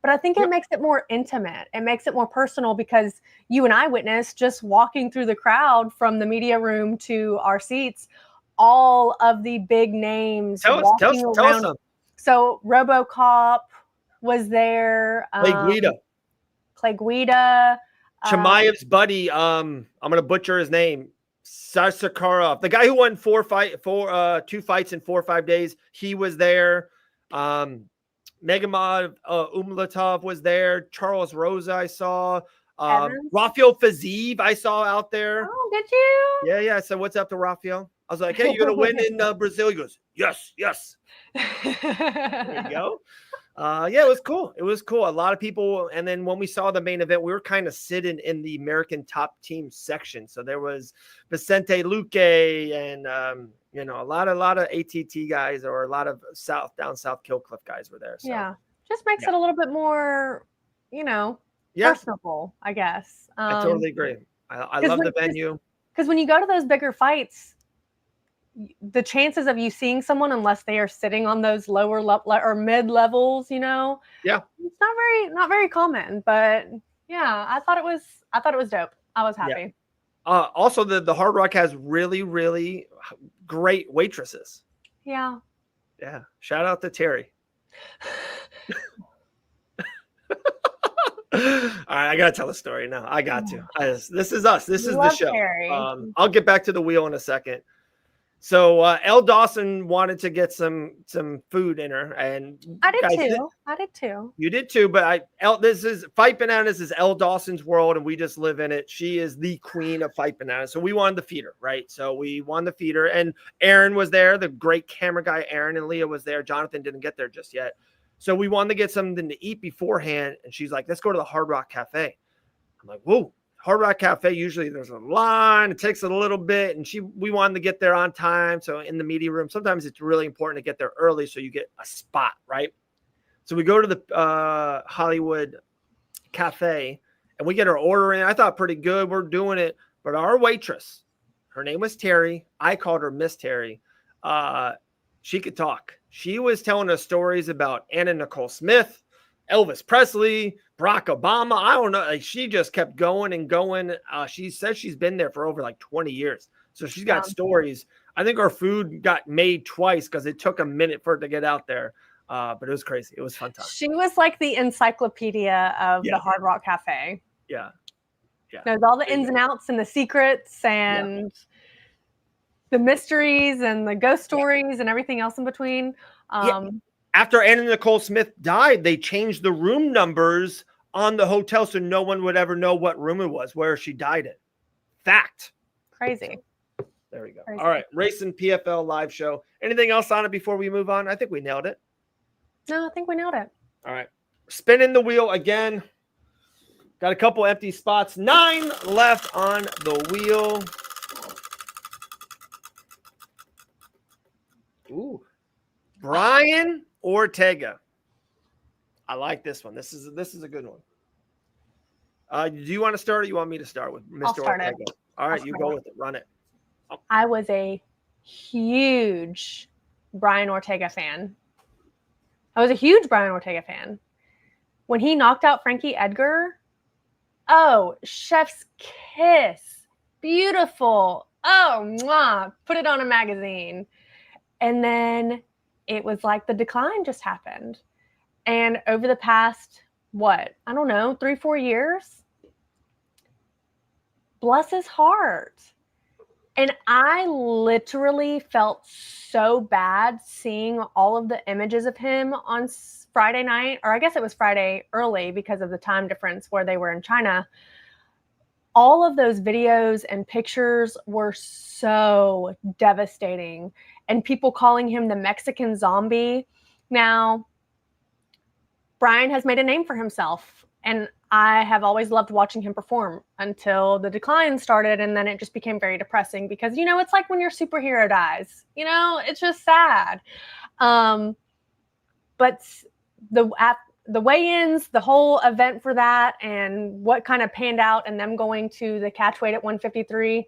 but I think it makes it more intimate. It makes it more personal because you and I witnessed just walking through the crowd from the media room to our seats, all of the big names walking around. Tell us some. So RoboCop was there. Clay Guida. Chimaev's buddy, I'm gonna butcher his name. Sasakarov, the guy who won 2 fights in 4 or 5 days, he was there. Megamod Umlatov was there. Charles Rosa, I saw. Rafael Fiziev, I saw out there. Oh, did you? Yeah. I said, "What's up to Rafael?" I was like, "Hey, you're gonna win in Brazil." He goes, "Yes." There you go. It was cool. It was cool. A lot of people. And then when we saw the main event, we were kind of sitting in the American top team section. So there was Vicente Luque and, a lot of ATT guys, or a lot of down South Killcliff guys were there. So. Yeah. Just makes it a little bit more, personable, I guess. I totally agree. I love the venue. Because when you go to those bigger fights, the chances of you seeing someone, unless they are sitting on those lower or mid levels, it's not very common. But yeah, I thought it was dope. I was happy. Yeah. Also, the Hard Rock has really, really great waitresses. Yeah. Yeah. Shout out to Terry. All right, I gotta tell a story now. I got to. This is us. This is the show. Terry. I'll get back to the wheel in a second. So Elle Dawson wanted to get some food in her, and I did too. You did too, but this is Fight Bananas is Elle Dawson's world, and we just live in it. She is the queen of Fight Bananas, so we wanted to feed her, right? So we wanted to feed her, and Aaron was there, the great camera guy. Aaron and Leah was there. Jonathan didn't get there just yet, so we wanted to get something to eat beforehand. And she's like, "Let's go to the Hard Rock Cafe." I'm like, "Whoa." Hard Rock Cafe, usually there's a line. It takes a little bit, and we wanted to get there on time. So in the media room, sometimes it's really important to get there early so you get a spot, right? So we go to the Hollywood Cafe, and we get our order in. I thought pretty good. We're doing it. But our waitress, her name was Terry. I called her Miss Terry. She could talk. She was telling us stories about Anna Nicole Smith, Elvis Presley, Barack Obama. I don't know. She just kept going and going. She says she's been there for over 20 years. So she's got stories. I think our food got made twice because it took a minute for it to get out there. But it was crazy. It was fun time. She was like the encyclopedia of the Hard Rock Cafe. Yeah. Knows all the ins and outs and the secrets and the mysteries and the ghost stories and everything else in between. After Anna Nicole Smith died, they changed the room numbers on the hotel so no one would ever know what room it was, where she died in. Fact. Crazy. There we go. Crazy. All right. Racing PFL live show. Anything else on it before we move on? I think we nailed it. No, I think we nailed it. All right. Spinning the wheel again. Got a couple empty spots. 9 left on the wheel. Ooh. Brian Ortega. I like this one. This is a good one. Do you want to start, or you want me to start with Mr. Ortega? All right, you go with it. Run it. Oh. I was a huge Brian Ortega fan. When he knocked out Frankie Edgar, chef's kiss. Beautiful. Oh, mwah. Put it on a magazine. And then it was like the decline just happened. And over the past, 3-4 years, bless his heart. And I literally felt so bad seeing all of the images of him on Friday night, or I guess it was Friday early because of the time difference where they were in China. All of those videos and pictures were so devastating, and people calling him the Mexican zombie. Now, Brian has made a name for himself, and I have always loved watching him perform until the decline started, and then it just became very depressing because, it's like when your superhero dies. It's just sad. But the weigh-ins, the whole event for that, and what kind of panned out, and them going to the catch weight at 153,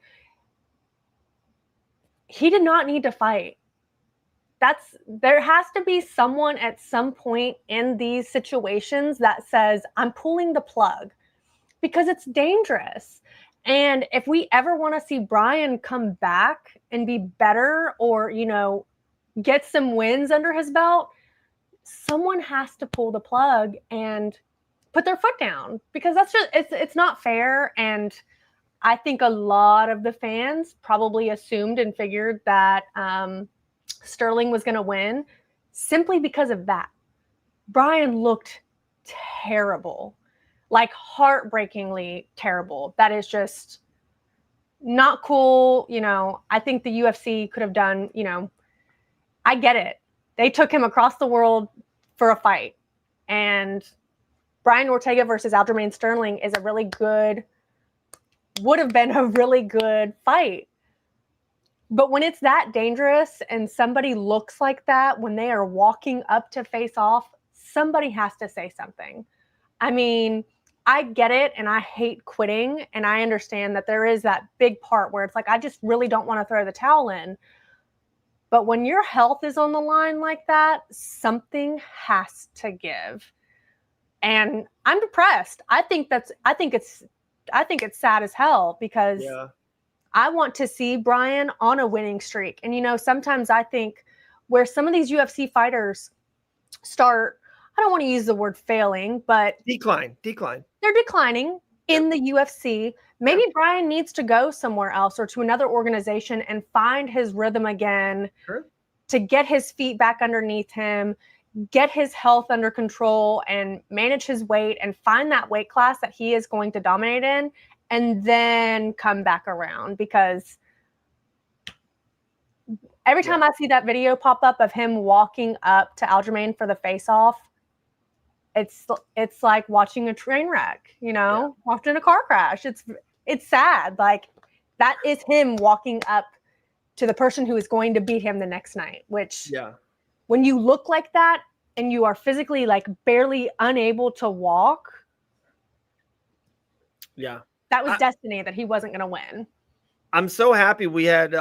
he did not need to fight. There has to be someone at some point in these situations that says, I'm pulling the plug, because it's dangerous. And if we ever want to see Brian come back and be better, or, get some wins under his belt, someone has to pull the plug and put their foot down, because it's not fair. And I think a lot of the fans probably assumed and figured that Sterling was going to win simply because of that. Brian looked terrible, like heartbreakingly terrible. That is just not cool. I think the UFC could have done, I get it. They took him across the world for a fight. And Brian Ortega versus Aljamain Sterling would have been a really good fight. But when it's that dangerous and somebody looks like that, when they are walking up to face off, somebody has to say something. I mean, I get it, and I hate quitting, and I understand that there is that big part where it's like, I just really don't want to throw the towel in. But when your health is on the line like that, something has to give. And I'm depressed. I think it's sad as hell, because I want to see Brian on a winning streak. And, sometimes I think where some of these UFC fighters start, I don't want to use the word failing, but decline. They're declining in the UFC. Maybe Brian needs to go somewhere else or to another organization and find his rhythm again, to get his feet back underneath him, get his health under control, and manage his weight and find that weight class that he is going to dominate in, and then come back around. Because every time I see that video pop up of him walking up to Aljamain for the face-off, it's like watching a train wreck, watching a car crash. It's sad. Like, that is him walking up to the person who is going to beat him the next night, which when you look like that and you are physically like barely unable to walk, that was destiny, that he wasn't going to win. I'm so happy we had,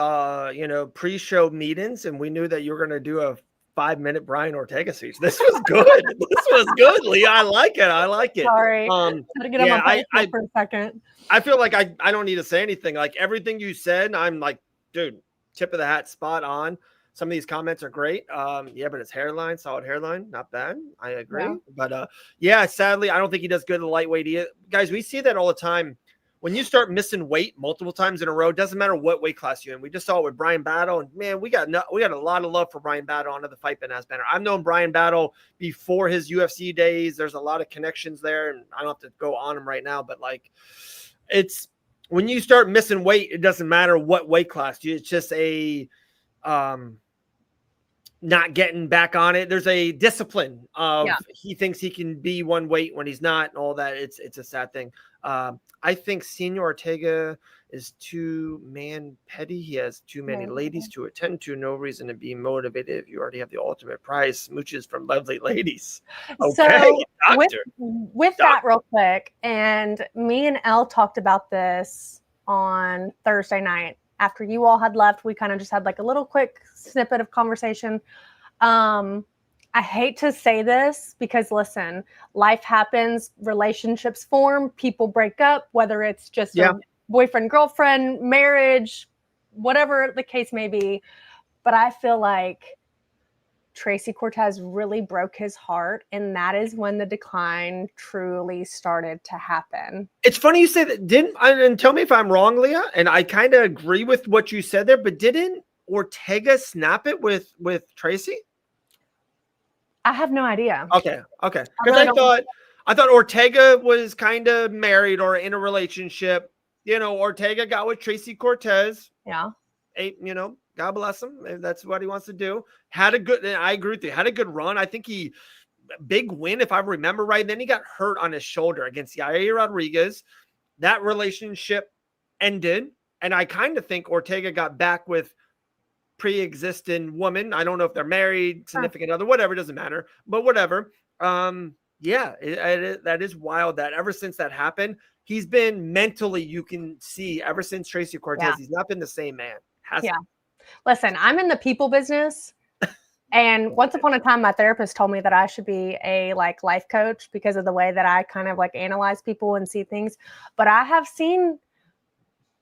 pre-show meetings, and we knew that you were going to do a 5-minute Brian Ortega speech. This was good. This was good, Leah. I like it. Sorry. Had to get on my place for a second. I feel like I don't need to say anything. Like, everything you said, I'm like, dude, tip of the hat, spot on. Some of these comments are great. But his hairline, solid hairline, not bad. I agree. Yeah. But sadly, I don't think he does good in the lightweight either. Guys, we see that all the time. When you start missing weight multiple times in a row, doesn't matter what weight class you're in. We just saw it with Brian Battle, and man, we got a lot of love for Brian Battle on the Fight Banner. I've known Brian Battle before his UFC days. There's a lot of connections there, and I don't have to go on him right now, but like, it's when you start missing weight, it doesn't matter what weight class. It's just a not getting back on it. There's a discipline of he thinks he can be one weight when he's not, and all that. It's a sad thing. I think Senior Ortega is too petty. He has too many ladies to attend to. No reason to be motivated if you already have the ultimate prize. Smooches from lovely ladies. Okay, so with that real quick, and me and Elle talked about this on Thursday night after you all had left. We kind of just had like a little quick snippet of conversation. I hate to say this, because listen, life happens, relationships form, people break up, whether it's just a boyfriend, girlfriend, marriage, whatever the case may be. But I feel like Tracy Cortez really broke his heart, and that is when the decline truly started to happen. It's funny you say that. And tell me if I'm wrong, Leah, and I kind of agree with what you said there, but didn't Ortega snap it with Tracy? I have no idea. Okay. Because I thought Ortega was kind of married or in a relationship. Ortega got with Tracy Cortez. Yeah. God bless him. If that's what he wants to do. I agree with you. Had a good run. I think big win, if I remember right. Then he got hurt on his shoulder against Yair Rodriguez. That relationship ended. And I kind of think Ortega got back with pre-existing woman. I don't know if they're married, significant other, whatever, doesn't matter, but whatever. That is wild that ever since that happened, he's been mentally, you can see ever since Tracy Cortez, he's not been the same man. Listen, I'm in the people business. And once upon a time, my therapist told me that I should be a life coach because of the way that I kind of analyze people and see things. But I have seen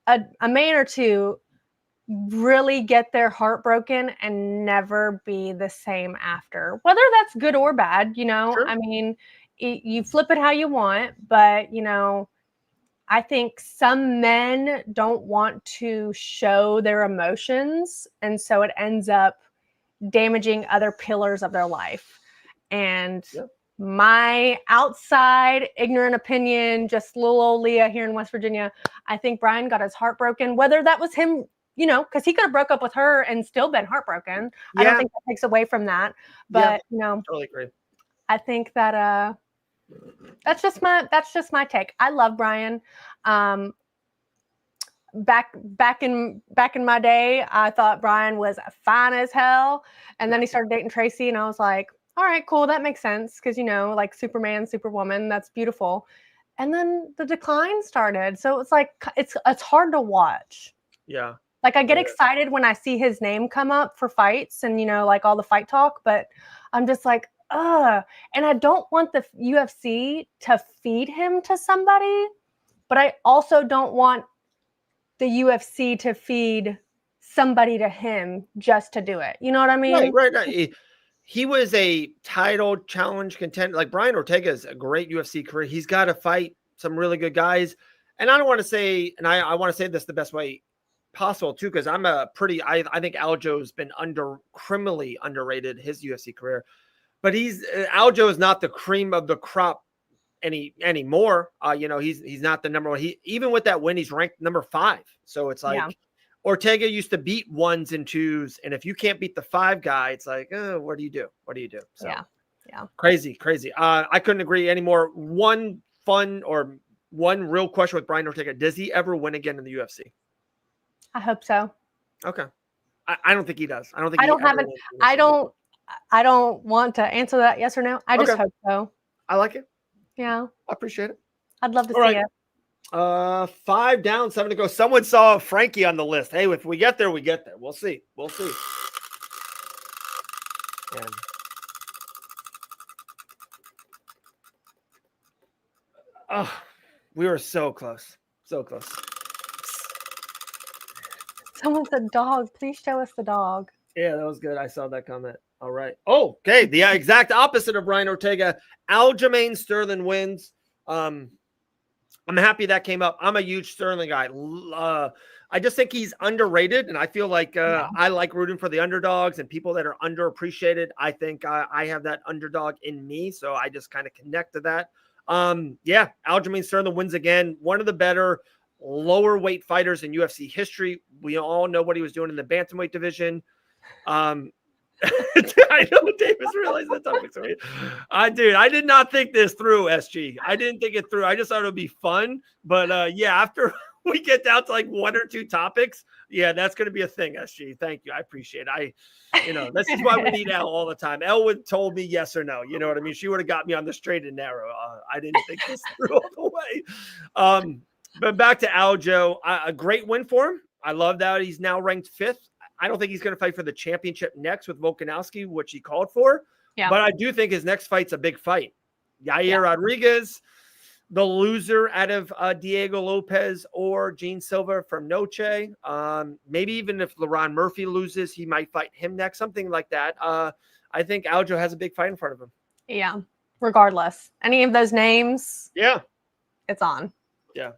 a man or two really get their heart broken and never be the same after, whether that's good or bad. Sure. I mean, you flip it how you want, but I think some men don't want to show their emotions, and so it ends up damaging other pillars of their life. And my outside ignorant opinion, just little old Leah here in West Virginia, I think Brian got his heart broken, whether that was him, because he could have broke up with her and still been heartbroken. I don't think that takes away from that, but totally agree. I think that that's just my take. I love Brian. Back in my day, I thought Brian was fine as hell, and then he started dating Tracy, and I was like, all right, cool, that makes sense, because Superman, Superwoman, that's beautiful. And then the decline started, so it's like it's hard to watch. Yeah. I get excited when I see his name come up for fights and all the fight talk, but I'm just like, ugh. And I don't want the UFC to feed him to somebody, but I also don't want the UFC to feed somebody to him just to do it. You know what I mean? Right. He was a title challenge contender. Like Brian Ortega is a great UFC career. He's got to fight some really good guys. And I don't want to say, and I want to say this the best way possible too, because I think Aljo's been criminally underrated his UFC career. But Aljo is not the cream of the crop anymore. He's not the number one. Even with that win, he's ranked number 5. So it's like Ortega used to beat 1s and 2s, and if you can't beat the 5 guy, it's like, what do you do? So crazy. I couldn't agree anymore. One real question with Brian Ortega: does he ever win again in the UFC? I hope so. Okay. I don't think he does. I don't think I don't want to answer that yes or no. I just hope so. I like it. Yeah. I appreciate it. I'd love to see it. 5 down, 7 to go. Someone saw Frankie on the list. Hey, if we get there, we get there. We'll see. And we were so close. Someone said dog. Please show us the dog. Yeah, that was good. I saw that comment. All right. Oh, okay. The exact opposite of Brian Ortega. Aljamain Sterling wins. I'm happy that came up. I'm a huge Sterling guy. I just think he's underrated, and I feel like I like rooting for the underdogs and people that are underappreciated. I think I have that underdog in me, so I just kind of connect to that. Aljamain Sterling wins again. One of the better lower weight fighters in UFC history. We all know what he was doing in the bantamweight division. I know Davis realized that topic. Sorry. I did not think this through, SG. I didn't think it through. I just thought it would be fun. But after we get down to 1 or 2 topics, that's going to be a thing, SG. Thank you. I appreciate it. This is why we need Elle all the time. Elle would told me yes or no. You know what I mean? She would have got me on the straight and narrow. I didn't think this through all the way. But back to Aljo, a great win for him. I love that he's now ranked 5th. I don't think he's going to fight for the championship next with Volkanovski, which he called for. Yeah. But I do think his next fight's a big fight. Yair Rodriguez, the loser out of Diego Lopez or Gene Silva from Noche. Maybe even if LaRon Murphy loses, he might fight him next, something like that. I think Aljo has a big fight in front of him. Yeah, regardless. Any of those names, it's on. Yeah.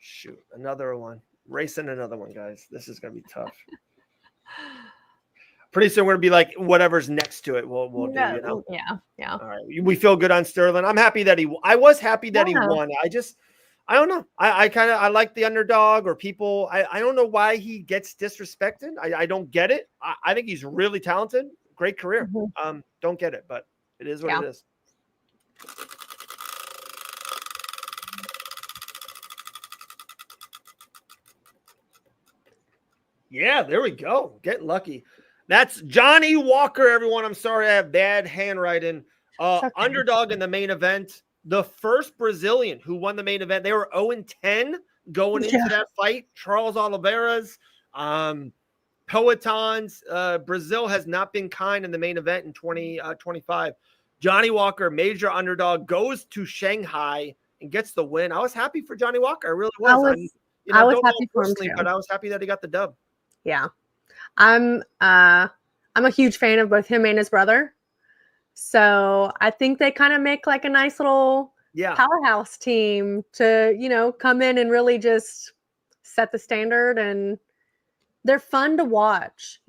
Shoot, another one. Racing another one, guys. This is going to be tough. Pretty soon we're going to be like, whatever's next to it, we'll do, Yeah. All right. We feel good on Sterling. I'm happy that I was happy that he won. I don't know. I like the underdog or people. I don't know why he gets disrespected. I don't get it. I think he's really talented. Great career. Mm-hmm. Don't get it, but it is what it is. Yeah, there we go. Getting lucky. That's Johnny Walker, everyone. I'm sorry I have bad handwriting. Underdog in the main event. The first Brazilian who won the main event. They were 0-10 going into that fight. Charles Oliveira's. Pelotons, Brazil has not been kind in the main event in 2025. Johnny Walker, major underdog, goes to Shanghai and gets the win. I was happy for Johnny Walker. I really was. I was don't know happy for him personally, too. but I was happy that he got the dub. Yeah. I'm a huge fan of both him and his brother. So I think they kind of make like a nice little powerhouse team to, come in and really just set the standard, and they're fun to watch,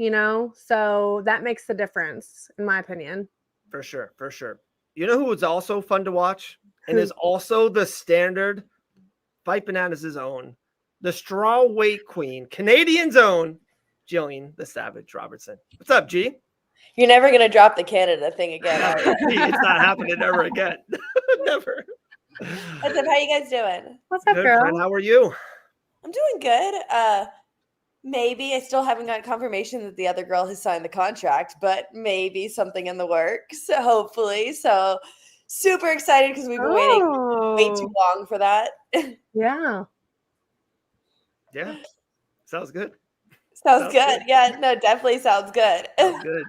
so that makes the difference in my opinion. For sure. For sure. You know who was also fun to watch and is also the standard Fight Bananas' own, the strawweight queen, Canadian's own, Gillian the Savage Robertson. What's up, G? You're never going to drop the Canada thing again, are you? It's not happening ever again. Never. What's up? How you guys doing? What's up, Good, girl? friend. How are you? I'm doing good. Maybe I still haven't got confirmation that the other girl has signed the contract, but maybe something in the works, hopefully. So super excited because we've been waiting way too long for that. Yeah. Yeah. Sounds good. Sounds good. Yeah, no, definitely sounds good. Sounds good.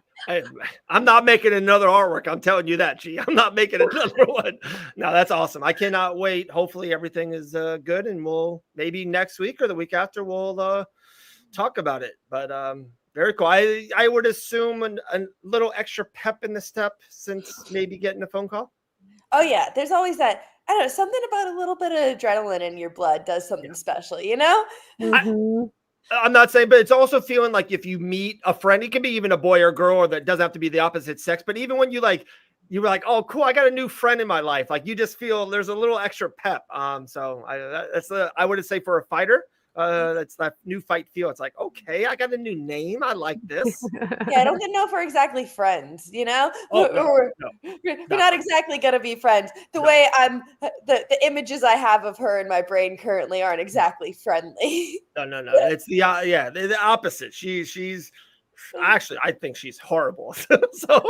I'm not making another artwork. I'm telling you that, G. I'm not making another one. No, that's awesome. I cannot wait. Hopefully everything is good, and we'll maybe next week or the week after we'll talk about it. But very cool. I would assume a little extra pep in the step since maybe getting a phone call. Oh yeah, there's always that. I don't know, something about a little bit of adrenaline in your blood does something special, you know? Mm-hmm. I'm not saying, but it's also feeling like if you meet a friend, it can be even a boy or a girl, or that doesn't have to be the opposite sex. But even when you were like, oh, cool, I got a new friend in my life. Like you just feel there's a little extra pep. So I would say for a fighter, that's that new fight feel. It's like, okay, I got a new name. I like this. Yeah, I don't know if we're exactly friends, you know? Oh, we're not exactly going to be friends. The way the images I have of her in my brain currently aren't exactly friendly. No. It's the opposite. She's actually, I think she's horrible. So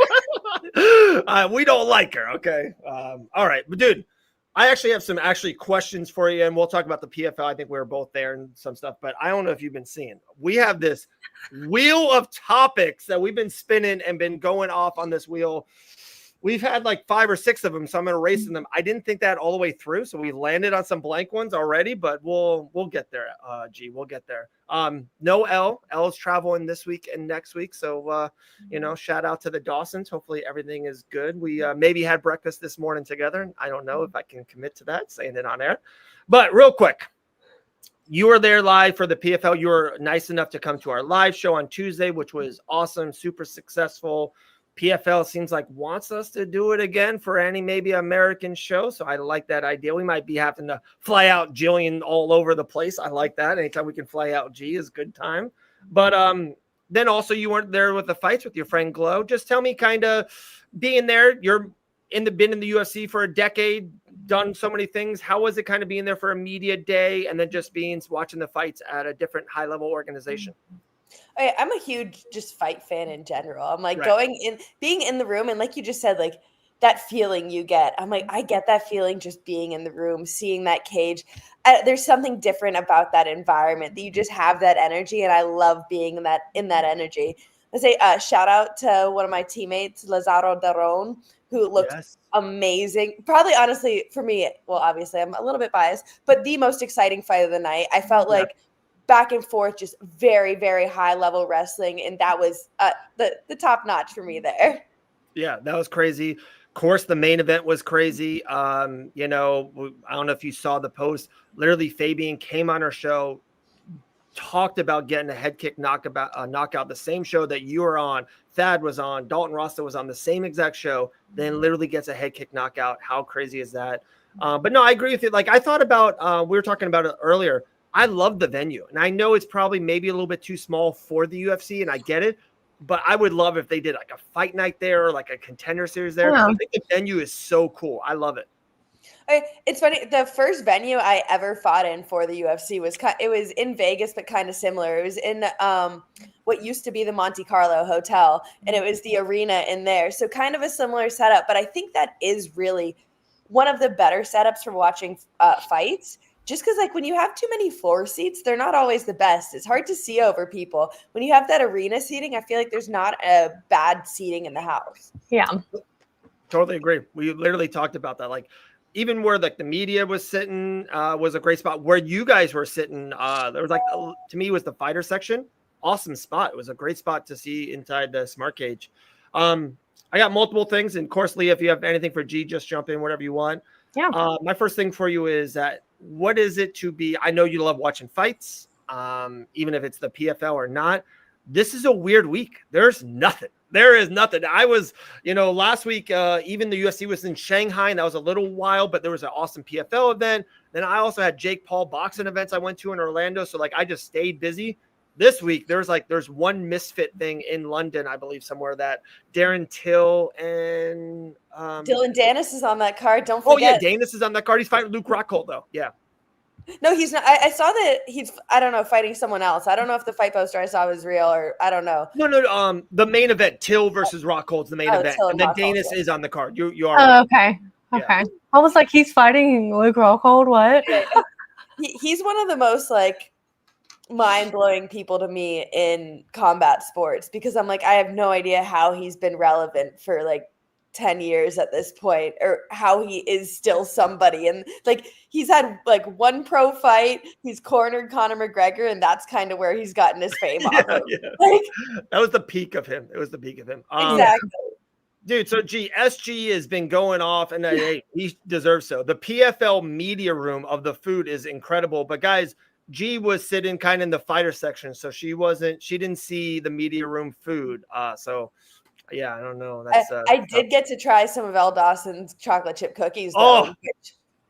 we don't like her. Okay. All right. But dude, I actually have some questions for you, and we'll talk about the PFL. I think we were both there and some stuff, but I don't know if you've been seeing. We have this wheel of topics that we've been spinning and been going off on this wheel. We've had like 5 or 6 of them, so I'm erasing them. I didn't think that all the way through, so we landed on some blank ones already, but we'll get there. We'll get there. No L. L's traveling this week and next week, so shout out to the Dawsons. Hopefully everything is good. We maybe had breakfast this morning together. I don't know if I can commit to that, saying it on air. But real quick, you were there live for the PFL. You were nice enough to come to our live show on Tuesday, which was awesome, super successful. PFL seems like wants us to do it again for any maybe American show. So I like that idea. We might be having to fly out Gillian all over the place. I like that. Anytime we can fly out G is good time. But then also you weren't there with the fights with your friend Glow. Just tell me kind of being there. You're been in the UFC for a decade, done so many things. How was it kind of being there for a media day and then just watching the fights at a different high level organization? I'm a huge just fight fan in general. I'm like being in the room, and like you just said, like that feeling you get. I'm like, I get that feeling just being in the room, seeing that cage. There's something different about that environment that you just have that energy, and I love being in that energy. Let's say shout out to one of my teammates, Lazaro Daron, who looked amazing. Probably, honestly, for me, well, obviously, I'm a little bit biased, but the most exciting fight of the night. I felt like back and forth, just very, very high level wrestling. And that was the top notch for me there. Yeah, that was crazy. Of course, the main event was crazy. I don't know if you saw the post. Literally, Fabian came on our show, talked about getting a head kick knockout, the same show that you were on. Thad was on. Dalton Rasta was on the same exact show. Then literally gets a head kick knockout. How crazy is that? But no, I agree with you. Like I thought about, we were talking about it earlier. I love the venue, and I know it's probably maybe a little bit too small for the UFC, and I get it, but I would love if they did like a fight night there or like a contender series there. I think the venue is so cool. I love it. It's funny. The first venue I ever fought in for the UFC was in Vegas, but kind of similar. It was in what used to be the Monte Carlo Hotel, and it was the arena in there. So kind of a similar setup, but I think that is really one of the better setups for watching fights. just because like when you have too many floor seats, they're not always the best. It's hard to see over people. When you have that arena seating, I feel like there's not a bad seating in the house. Yeah. Totally agree. We literally talked about that. Like even where like the media was sitting was a great spot. Where you guys were sitting, there was like to me was the fighter section. Awesome spot. It was a great spot to see inside the smart cage. I got multiple things, and of course, Leah, if you have anything for G, just jump in, whatever you want. Yeah. My first thing for you is that what is it to be? I know you love watching fights, even if it's the PFL or not. This is a weird week. There's nothing. There is nothing. I was, last week, even the UFC was in Shanghai, and that was a little while, but there was an awesome PFL event. Then I also had Jake Paul boxing events I went to in Orlando. So like I just stayed busy. This week, there's one misfit thing in London, I believe, somewhere that Darren Till and Dylan Dennis is on that card. Don't forget. forget. Oh yeah, Dennis is on that card. He's fighting Luke Rockhold though. Yeah. No, he's not. I saw that he's, I don't know, fighting someone else. I don't know if the fight poster I saw was real or I don't know. No. The main event, Till versus Rockhold's the main event, and then Rockhold, Dennis is on the card. You are. Oh, okay. Okay. Yeah. I was like, he's fighting Luke Rockhold. What? He's one of the most like mind-blowing people to me in combat sports because I'm like, I have no idea how he's been relevant for like 10 years at this point or how he is still somebody. And like, he's had like one pro fight, he's cornered Conor McGregor, and that's kind of where he's gotten his fame off of. Yeah. Like, that was the peak of him. It was the peak of him. Exactly. Dude, so SG has been going off, and hey, he deserves so. The PFL media room of the food is incredible, but guys, G was sitting kind of in the fighter section, so she didn't see the media room food. So yeah, I don't know. That's I did get to try some of Elle Dawson's chocolate chip cookies though.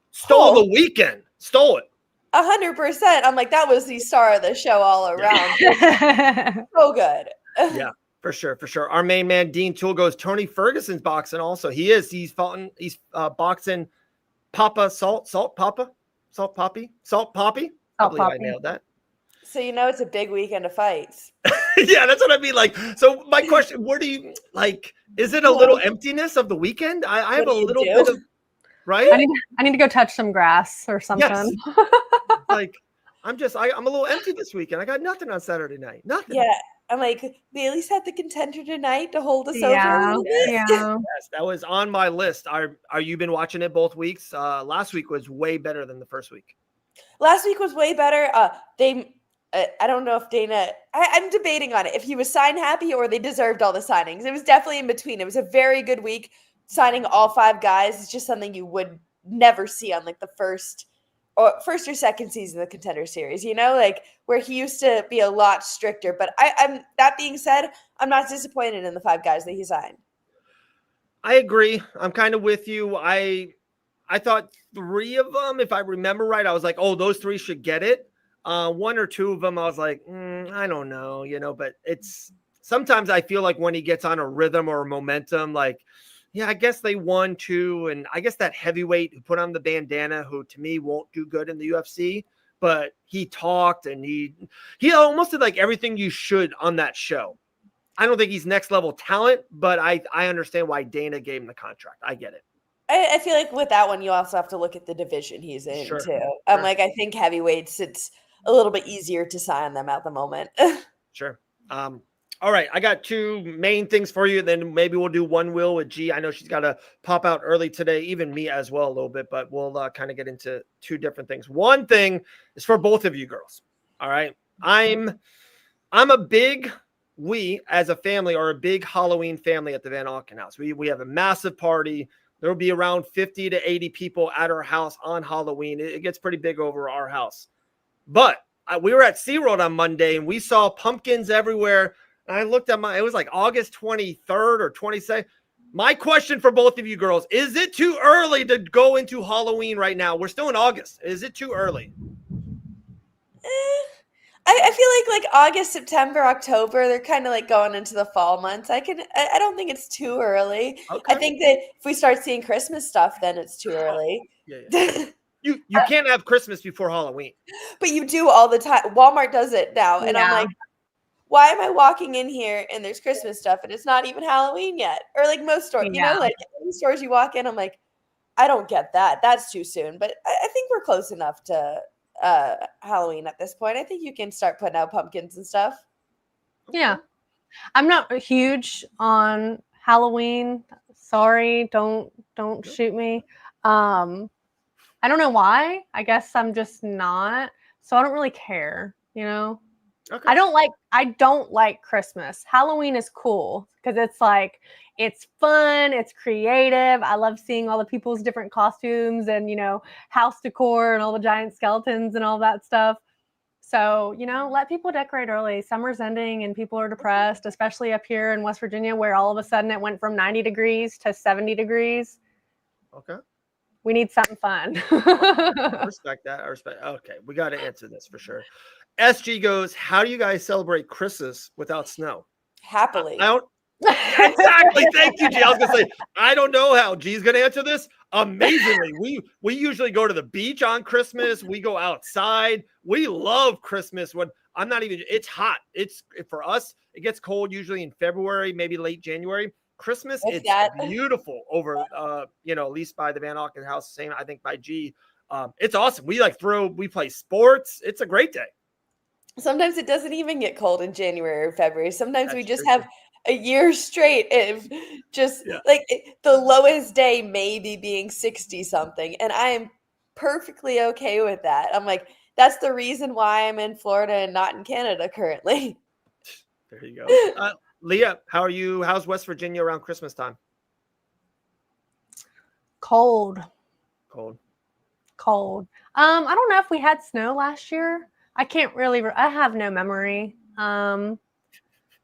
Stole the weekend. Stole it. 100%. I'm like, that was the star of the show all around. So good. Yeah, for sure. Our main man, Dean Toole, goes Tony Ferguson's boxing also. He's boxing Papa Salt Poppy. I believe I nailed that. So it's a big weekend of fights. Yeah, that's what I mean. Like, so my question, where do you like? Is it a little emptiness of the weekend? I have a little bit of right. I need to go touch some grass or something. Yes. Like, I'm a little empty this weekend. I got nothing on Saturday night. Nothing. Yeah. I'm like, we at least had the contender tonight to hold us over a little bit. Yeah. Yes, that was on my list. Are you been watching it both weeks? Last week was way better than the first week. Last week was way better. I don't know if Dana, I'm debating on it. If he was sign happy or they deserved all the signings. It was definitely in between. It was a very good week. Signing all 5 guys is just something you would never see on like the first or second season of the Contender Series, like where he used to be a lot stricter. But I'm that being said, I'm not disappointed in the 5 guys that he signed. I agree. I'm kind of with you. I thought 3 of them, if I remember right, I was like, oh, those 3 should get it. 1 or 2 of them, I was like, I don't know, but it's sometimes I feel like when he gets on a rhythm or a momentum, like, yeah, I guess they won 2. And I guess that heavyweight who put on the bandana, who to me won't do good in the UFC, but he talked and he almost did like everything you should on that show. I don't think he's next level talent, but I understand why Dana gave him the contract. I get it. I feel like with that one, you also have to look at the division he's in too. I'm like, I think heavyweights, it's a little bit easier to sign them at the moment. Sure. All right. I got 2 main things for you. Then maybe we'll do one wheel with G. I know she's got to pop out early today, even me as well a little bit, but we'll kind of get into 2 different things. One thing is for both of you girls. All right. I'm a big, we as a family are a big Halloween family at the Van Auken house. We have a massive party. There will be around 50 to 80 people at our house on Halloween. It gets pretty big over our house. But we were at SeaWorld on Monday, and we saw pumpkins everywhere. And I looked at it was like August 23rd or 22nd. My question for both of you girls, is it too early to go into Halloween right now? We're still in August. Is it too early? I feel like August, September, October, they're kind of like going into the fall months. I don't think it's too early. Okay. I think that if we start seeing Christmas stuff, then it's too early. Yeah. You can't have Christmas before Halloween. But you do all the time. Walmart does it now. And I'm like, why am I walking in here and there's Christmas stuff and it's not even Halloween yet? Or like most stores, like any stores you walk in, I'm like, I don't get that. That's too soon. But I think we're close enough to Halloween at this point. I think you can start putting out pumpkins and stuff. Yeah. I'm not huge on Halloween. Sorry, don't shoot me. I don't know why. I guess I'm just not. So I don't really care, you know? Okay. I don't like Christmas. Halloween is cool because it's like, it's fun, it's creative. I love seeing all the people's different costumes and, you know, house decor and all the giant skeletons and all that stuff. So, you know, let people decorate early. Summer's ending and people are depressed, especially up here in West Virginia, where all of a sudden it went from 90 degrees to 70 degrees. Okay. We need something fun. I respect that. I respect. Okay. We got to answer this for sure. SG goes, how do you guys celebrate Christmas without snow? Happily. I don't. Exactly. Thank you, G. I was gonna say, I don't know how G's gonna answer this. Amazingly, we usually go to the beach on Christmas. We go outside. We love Christmas when I'm not even. It's hot. It's for us. It gets cold usually in February, maybe late January. Christmas, What's it's that? beautiful over. You know, at least by the Van Auken house. Same, I think by G. It's awesome. We play sports. It's a great day. Sometimes it doesn't even get cold in January or February. Sometimes That's we just true. have a year straight of just Yeah. like the lowest day maybe being 60 something. And I am perfectly okay with that. I'm like, that's the reason why I'm in Florida and not in Canada currently. There you go. Leah, how are you? How's West Virginia around Christmas time? Cold. Cold. I don't know if we had snow last year. I can't really, I have no memory.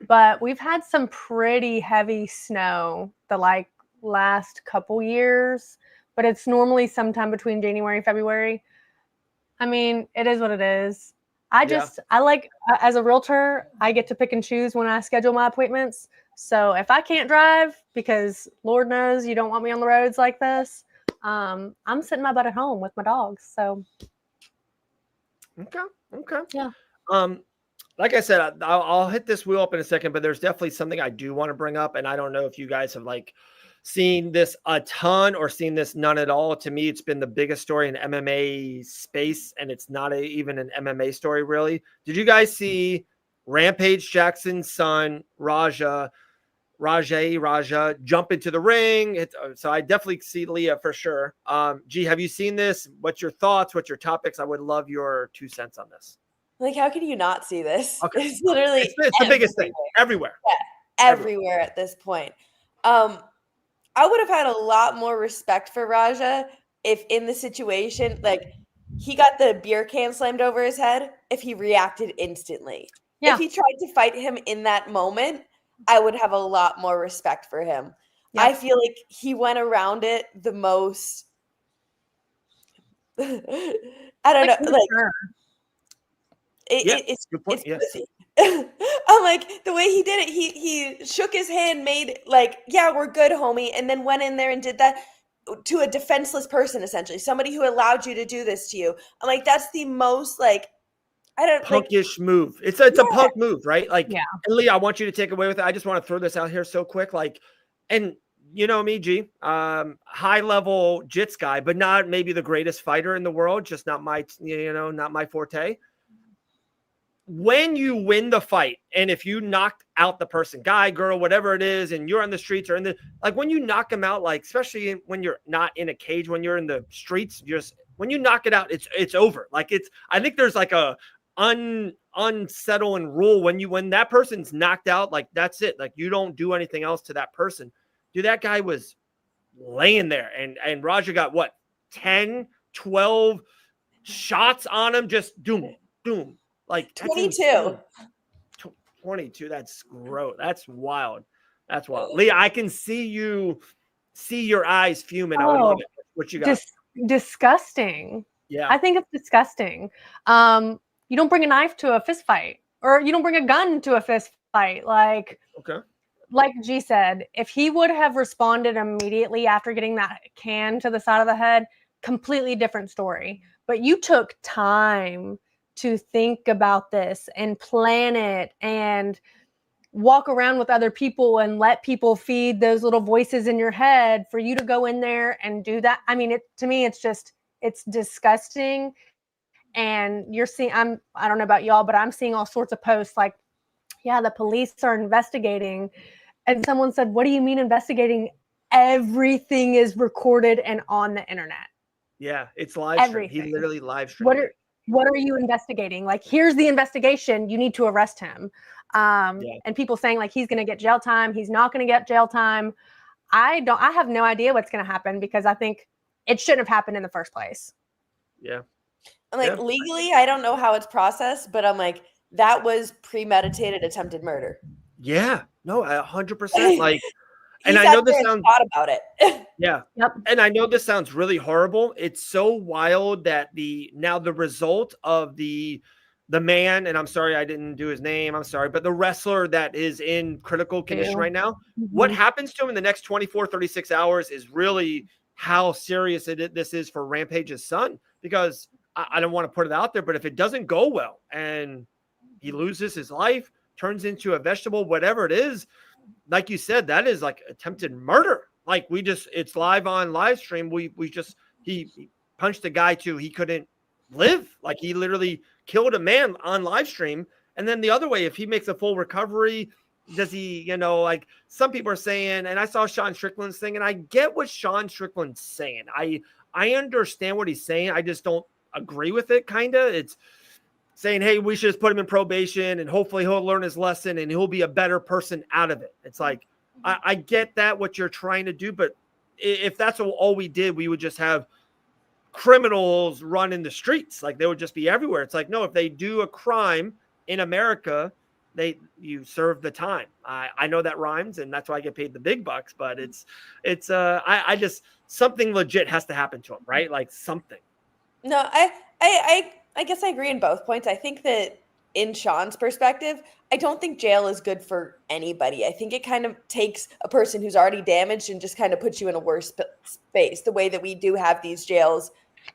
But we've had some pretty heavy snow the like last couple years, but it's normally sometime between January and February. I mean, it is what it is. I like, as a realtor, I get to pick and choose when I schedule my appointments. So if I can't drive, because Lord knows you don't want me on the roads like this, I'm sitting my butt at home with my dogs. So. Okay. Yeah. Like I said, I'll hit this wheel up in a second, but there's definitely something I do want to bring up. And I don't know if you guys have like seen this a ton or seen this none at all. To me, it's been the biggest story in MMA space, and it's not even an MMA story, really. Did you guys see Rampage Jackson's son, Raja, jump into the ring? So I definitely see Leah for sure. G, have you seen this? What's your thoughts? What's your topics? I would love your 2 cents on this. Like, how can you not see this? Okay. It's literally it's the biggest thing everywhere. Yeah, everywhere at this point. I would have had a lot more respect for Raja if in the situation, like he got the beer can slammed over his head, if he reacted instantly. Yeah. If he tried to fight him in that moment, I would have a lot more respect for him. Yeah. I feel like he went around it the most. I don't know. Like, Sure. it's good point. pussy. I'm like, the way he did it, he shook his hand, made like, yeah, we're good, homie, and then went in there and did that to a defenseless person, essentially, somebody who allowed you to do this to you. I'm like, that's the most like, I don't punkish move. It's a punk move, right? Like, yeah. And Lee, I want you to take away with it. I just want to throw this out here so quick, like, and you know me, G, high level jits guy, but not maybe the greatest fighter in the world. Just not my, not my forte. When you win the fight, and if you knocked out the person, guy, girl, whatever it is, and you're on the streets or like when you knock them out, like especially when you're not in a cage, when you're in the streets, when you knock it out, it's over. Like I think there's like a unsettling rule when that person's knocked out, like that's it. Like you don't do anything else to that person. Dude, that guy was laying there, and Raja got what 10, 12 shots on him, just doom. Like 22. 22. That's gross. That's wild. Leah, I can see your eyes fuming. I would love it. What you got? Disgusting. Yeah. I think it's disgusting. You don't bring a knife to a fist fight, or you don't bring a gun to a fist fight. Like, okay. Like G said, if he would have responded immediately after getting that can to the side of the head, completely different story. But you took time to think about this and plan it and walk around with other people and let people feed those little voices in your head for you to go in there and do that. I mean, to me, it's disgusting. And you're seeing, I don't know about y'all, but I'm seeing all sorts of posts like, yeah, the police are investigating. And someone said, what do you mean investigating? Everything is recorded and on the internet. Yeah, it's live stream. He literally live streamed. What are you investigating? Like, here's the investigation. You need to arrest him. And people saying like he's going to get jail time. He's not going to get jail time. I have no idea what's going to happen because I think it shouldn't have happened in the first place. Yeah. I'm like, legally, I don't know how it's processed, but I'm like, that was premeditated attempted murder. Yeah. No, 100%. Like, and I know this sounds thought about it. Yeah. Yep. And I know this sounds really horrible. It's so wild that the result of the man, and I'm sorry I didn't do his name, I'm sorry, but the wrestler that is in critical condition right now, what happens to him in the next 24, 36 hours is really how serious this is for Rampage's son, because I don't want to put it out there, but if it doesn't go well and he loses his life, turns into a vegetable, whatever it is, like you said, that is like attempted murder. Like it's live on live stream. He punched a guy too. He couldn't live. Like he literally killed a man on live stream. And then the other way, if he makes a full recovery, does he, like some people are saying, and I saw Sean Strickland's thing, and I get what Sean Strickland's saying. I understand what he's saying. I just don't agree with it. Kind of. It's saying, hey, we should just put him in probation and hopefully he'll learn his lesson and he'll be a better person out of it. It's like, I get that, what you're trying to do, but if that's all we did, we would just have criminals run in the streets. Like they would just be everywhere. It's like, no, if they do a crime in America, you serve the time. I know that rhymes and that's why I get paid the big bucks, but I just, something legit has to happen to him, right? Like something. No, I guess I agree in both points. I think that in Sean's perspective, I don't think jail is good for anybody. I think it kind of takes a person who's already damaged and just kind of puts you in a worse space. The way that we do have these jails,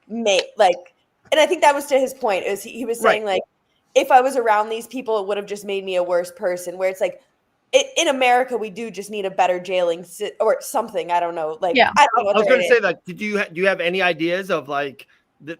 and I think that was to his point. Is he was saying like, if I was around these people, it would have just made me a worse person. Where it's like, in America, we do just need a better jailing or something. I don't know. Like, I don't know. I was going to say that. Do you have any ideas of like?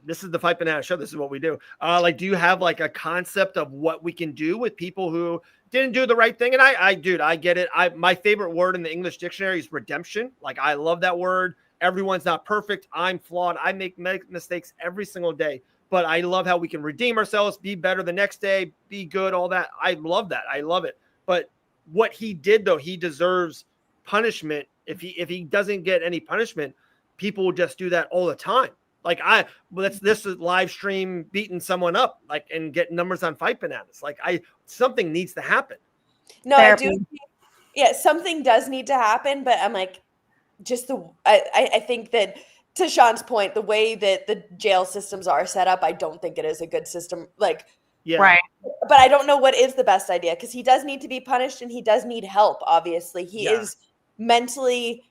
This is the Fight Banana Show. This is what we do. Like, do you have like a concept of what we can do with people who didn't do the right thing? And I get it. My favorite word in the English dictionary is redemption. Like, I love that word. Everyone's not perfect. I'm flawed. I make mistakes every single day, but I love how we can redeem ourselves, be better the next day, be good, all that. I love that. I love it. But what he did though, he deserves punishment. If he doesn't get any punishment, people will just do that all the time. Like this is live stream beating someone up, like, and getting numbers on Fight Bananas. Like something needs to happen. No, therapy. I do. Yeah, something does need to happen, but I'm like, I think that to Sean's point, the way that the jail systems are set up, I don't think it is a good system. Like, right. But I don't know what is the best idea, because he does need to be punished and he does need help. Obviously, he is mentally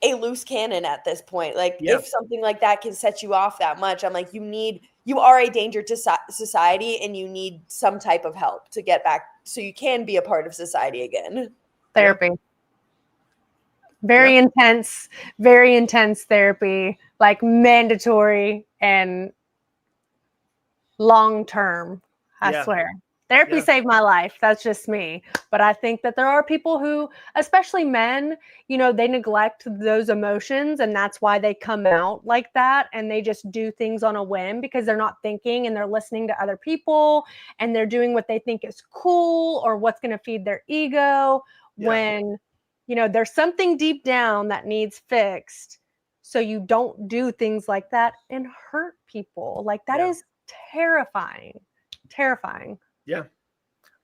a loose cannon at this point. Like if something like that can set you off that much, I'm like, you are a danger to society and you need some type of help to get back so you can be a part of society again. Therapy. Very intense therapy, like mandatory and long-term. I swear. Therapy saved my life. That's just me. But I think that there are people who, especially men, they neglect those emotions, and that's why they come out like that. And they just do things on a whim because they're not thinking and they're listening to other people and they're doing what they think is cool or what's going to feed their ego when, there's something deep down that needs fixed. So you don't do things like that and hurt people. Like that is terrifying. Terrifying. Yeah.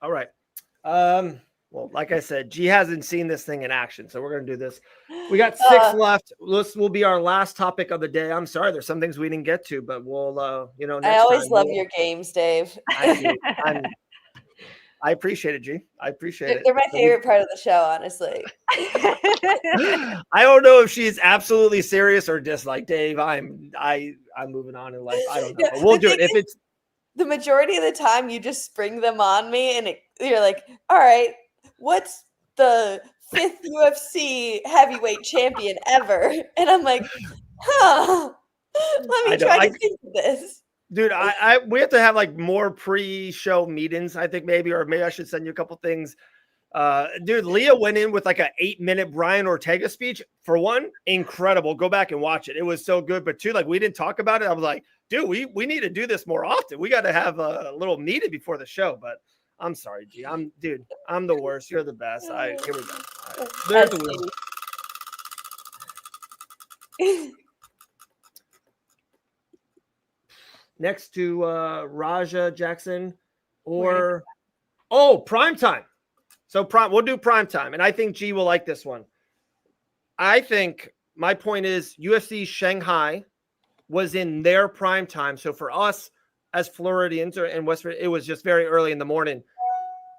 All right. Well, like I said, G hasn't seen this thing in action, so we're going to do this. We got 6 left. This will be our last topic of the day. I'm sorry, there's some things we didn't get to, but we'll, next I always love your games, Dave. I appreciate it, G. I appreciate it. They're my favorite part of the show, honestly. I don't know if she's absolutely serious or just like, Dave, I'm moving on in life. I don't know. But we'll do it. If it's the majority of the time, you just spring them on me, and you're like, all right. what's the 5th UFC heavyweight champion ever? And I'm like, huh, let me try to think of this. Dude, we have to have like more pre-show meetings, I think maybe I should send you a couple things. Dude, Leah went in with like an 8-minute Brian Ortega speech. For one, incredible. Go back and watch it. It was so good. But two, like we didn't talk about it. I was like, dude, we need to do this more often. We got to have a little meeting before the show. But I'm sorry, G. I'm the worst. You're the best. Here we go. Right. There's the wheel. Next to Raja Jackson or primetime. So we'll do primetime. And I think G will like this one. I think my point is UFC Shanghai was in their primetime. So for us as Floridians or in West Virginia, it was just very early in the morning.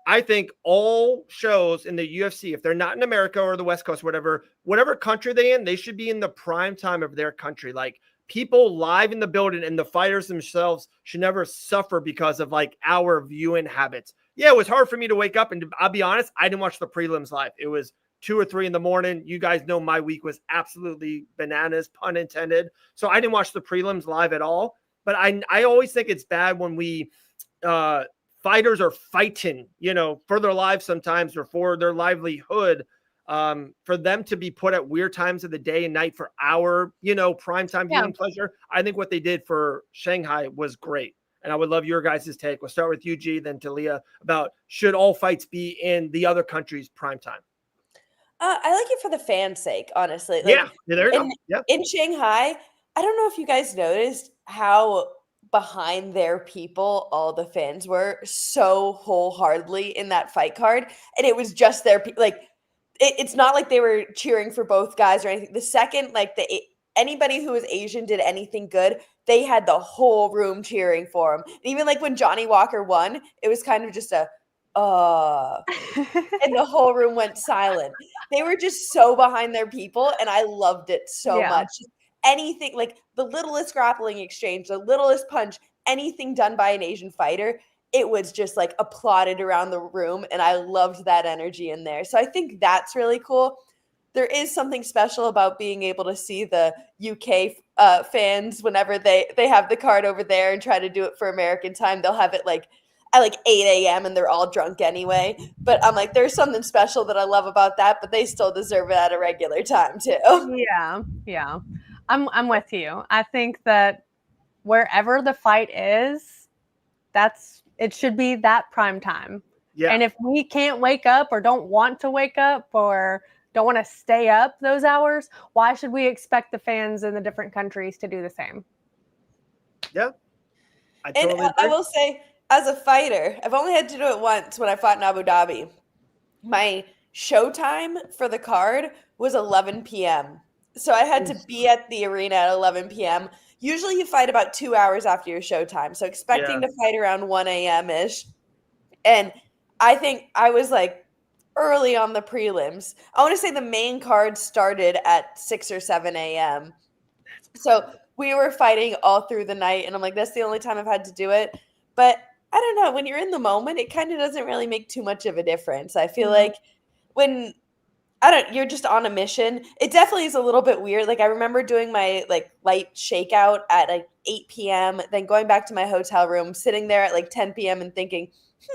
I think all shows in the UFC, if they're not in America or the West Coast, whatever country they're in, they should be in the prime time of their country. Like people live in the building and the fighters themselves should never suffer because of like our viewing habits. Yeah, it was hard for me to wake up, and I'll be honest, I didn't watch the prelims live. It was 2 or 3 in the morning. You guys know my week was absolutely bananas, pun intended. So I didn't watch the prelims live at all. But I always think it's bad when we fighters are fighting, for their lives sometimes or for their livelihood, for them to be put at weird times of the day and night for our, primetime viewing pleasure. I think what they did for Shanghai was great. And I would love your guys' take. We'll start with you, G, then to Leah, about should all fights be in the other country's primetime? I like it for the fans' sake, honestly. Like, there you go. Yeah. In Shanghai, I don't know if you guys noticed how behind their people all the fans were so wholeheartedly in that fight card. And it was just their it's not like they were cheering for both guys or anything. The second anybody who was Asian did anything good, they had the whole room cheering for him. And even like when Johnny Walker won, it was kind of just and the whole room went silent. They were just so behind their people, and I loved it so much. Anything like the littlest grappling exchange, the littlest punch, anything done by an Asian fighter, it was just like applauded around the room, and I loved that energy in there. So I think that's really cool. There is something special about being able to see the UK fans whenever they have the card over there and try to do it for American time. They'll have it at 8 a.m. and they're all drunk anyway. But I'm like, there's something special that I love about that, but they still deserve it at a regular time too. Yeah. I'm with you. I think that wherever the fight is, it should be that prime time. Yeah. And if we can't wake up or don't want to wake up or don't want to stay up those hours, why should we expect the fans in the different countries to do the same? Yeah. I will say, as a fighter, I've only had to do it once when I fought in Abu Dhabi. My showtime for the card was 11 p.m. So I had to be at the arena at 11 p.m. Usually you fight about 2 hours after your showtime. So expecting to fight around 1 a.m.-ish. And I think I was early on the prelims. I want to say the main card started at 6 or 7 a.m. So we were fighting all through the night. And I'm like, that's the only time I've had to do it. But I don't know. When you're in the moment, it kind of doesn't really make too much of a difference. I feel like when you're just on a mission. It definitely is a little bit weird. I remember doing my light shakeout at 8 p.m., then going back to my hotel room, sitting there at 10 p.m. and thinking,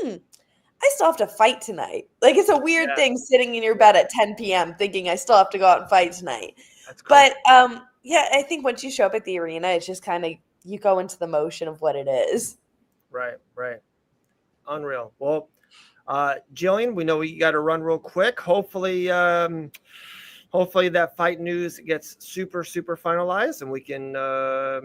I still have to fight tonight. It's a weird thing sitting in your bed at 10 p.m. thinking I still have to go out and fight tonight. That's cool. But I think once you show up at the arena, it's just kind of, you go into the motion of what it is. Right. Unreal. Well, Gillian, we know we got to run real quick. Hopefully that fight news gets super finalized and we can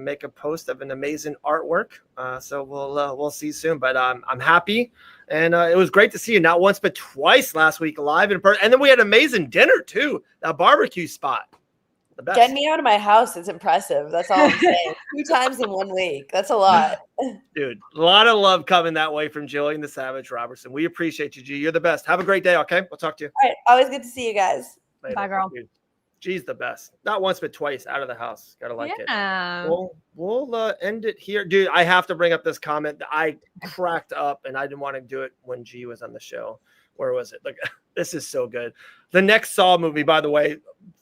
make a post of an amazing artwork. So we'll see soon. But I'm happy, and it was great to see you not once but twice last week live in person. And then we had amazing dinner too. That barbecue spot. The best. Getting me out of my house is impressive. That's all I'm saying. 2 times in 1 week. That's a lot. Dude, a lot of love coming that way from Gillian the Savage Robertson. We appreciate you, G. You're the best. Have a great day, okay? We'll talk to you. All right. Always good to see you guys. Later. Bye, girl. Dude, G's the best. Not once, but twice out of the house. Gotta like it. We'll end it here. Dude, I have to bring up this comment that I cracked up, and I didn't want to do it when G was on the show. Where was it? Like, this is so good. The next Saw movie, by the way,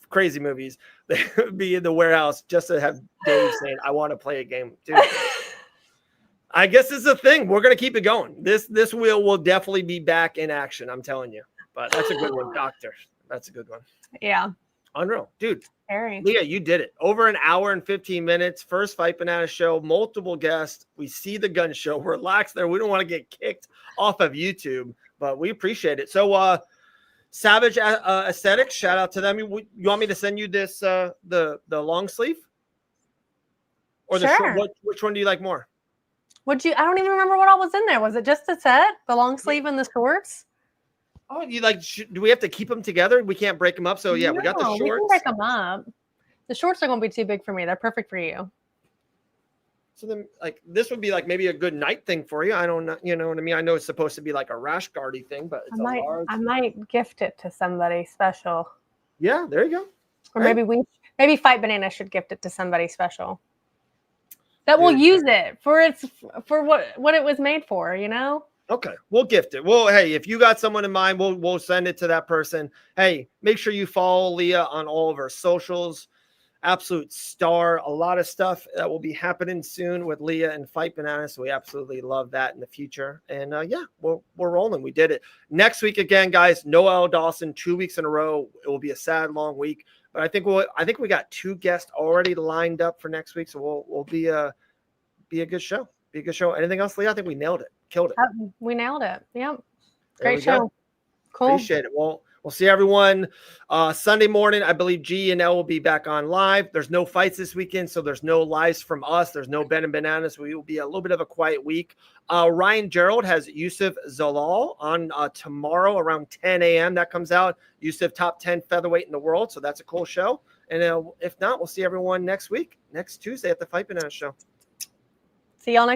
crazy movies, they would be in the warehouse just to have Dave saying, I want to play a game. Dude, I guess it's a thing. We're going to keep it going. This wheel will definitely be back in action. I'm telling you. But that's a good one, Doctor. That's a good one. Yeah. Unreal. Dude. Very. Leah, you did it. Over an hour and 15 minutes. First Fight Banana show. Multiple guests. We see the gun show. We're relaxed there. We don't want to get kicked off of YouTube, but we appreciate it. So, Savage Aesthetics, shout out to them. You want me to send you this the long sleeve or the short? Which one do you like more? I don't even remember what all was in there. Was it just a set, the long sleeve and the shorts? Oh, you like? Do we have to keep them together? We can't break them up. So yeah, we got the shorts. We can break them up. The shorts are going to be too big for me. They're perfect for you. So then, like, this would be like maybe a good night thing for you. I don't know. You know what I mean? I know it's supposed to be like a rash guardy thing, but it's I might gift it to somebody special. Yeah, there you go. Or maybe Fight Banana should gift it to somebody special that will use it for what it was made for. You know. Okay, we'll gift it. Well, hey, if you got someone in mind, we'll send it to that person. Hey, make sure you follow Leah on all of her socials. Absolute star. A lot of stuff that will be happening soon with Leah and Fight Banana. So we absolutely love that in the future. And yeah, we're rolling. We did it. Next week again, guys. Noel Dawson, 2 weeks in a row. It will be a sad, long week. But I think we got 2 guests already lined up for next week. So we'll be a good show. Be a good show. Anything else, Leah? I think we nailed it. Killed it. We nailed it. Yep. Great show. Go. Cool. Appreciate it. Well, we'll see everyone Sunday morning. I believe G and L will be back on live. There's no fights this weekend, so there's no lives from us. There's no Ben and Bananas. We will be a little bit of a quiet week. Ryan Gerald has Yusuf Zalal on tomorrow around 10 a.m. That comes out. Yusuf, top 10 featherweight in the world, so that's a cool show. And if not, we'll see everyone next week, next Tuesday at the Fight Banana show. See y'all next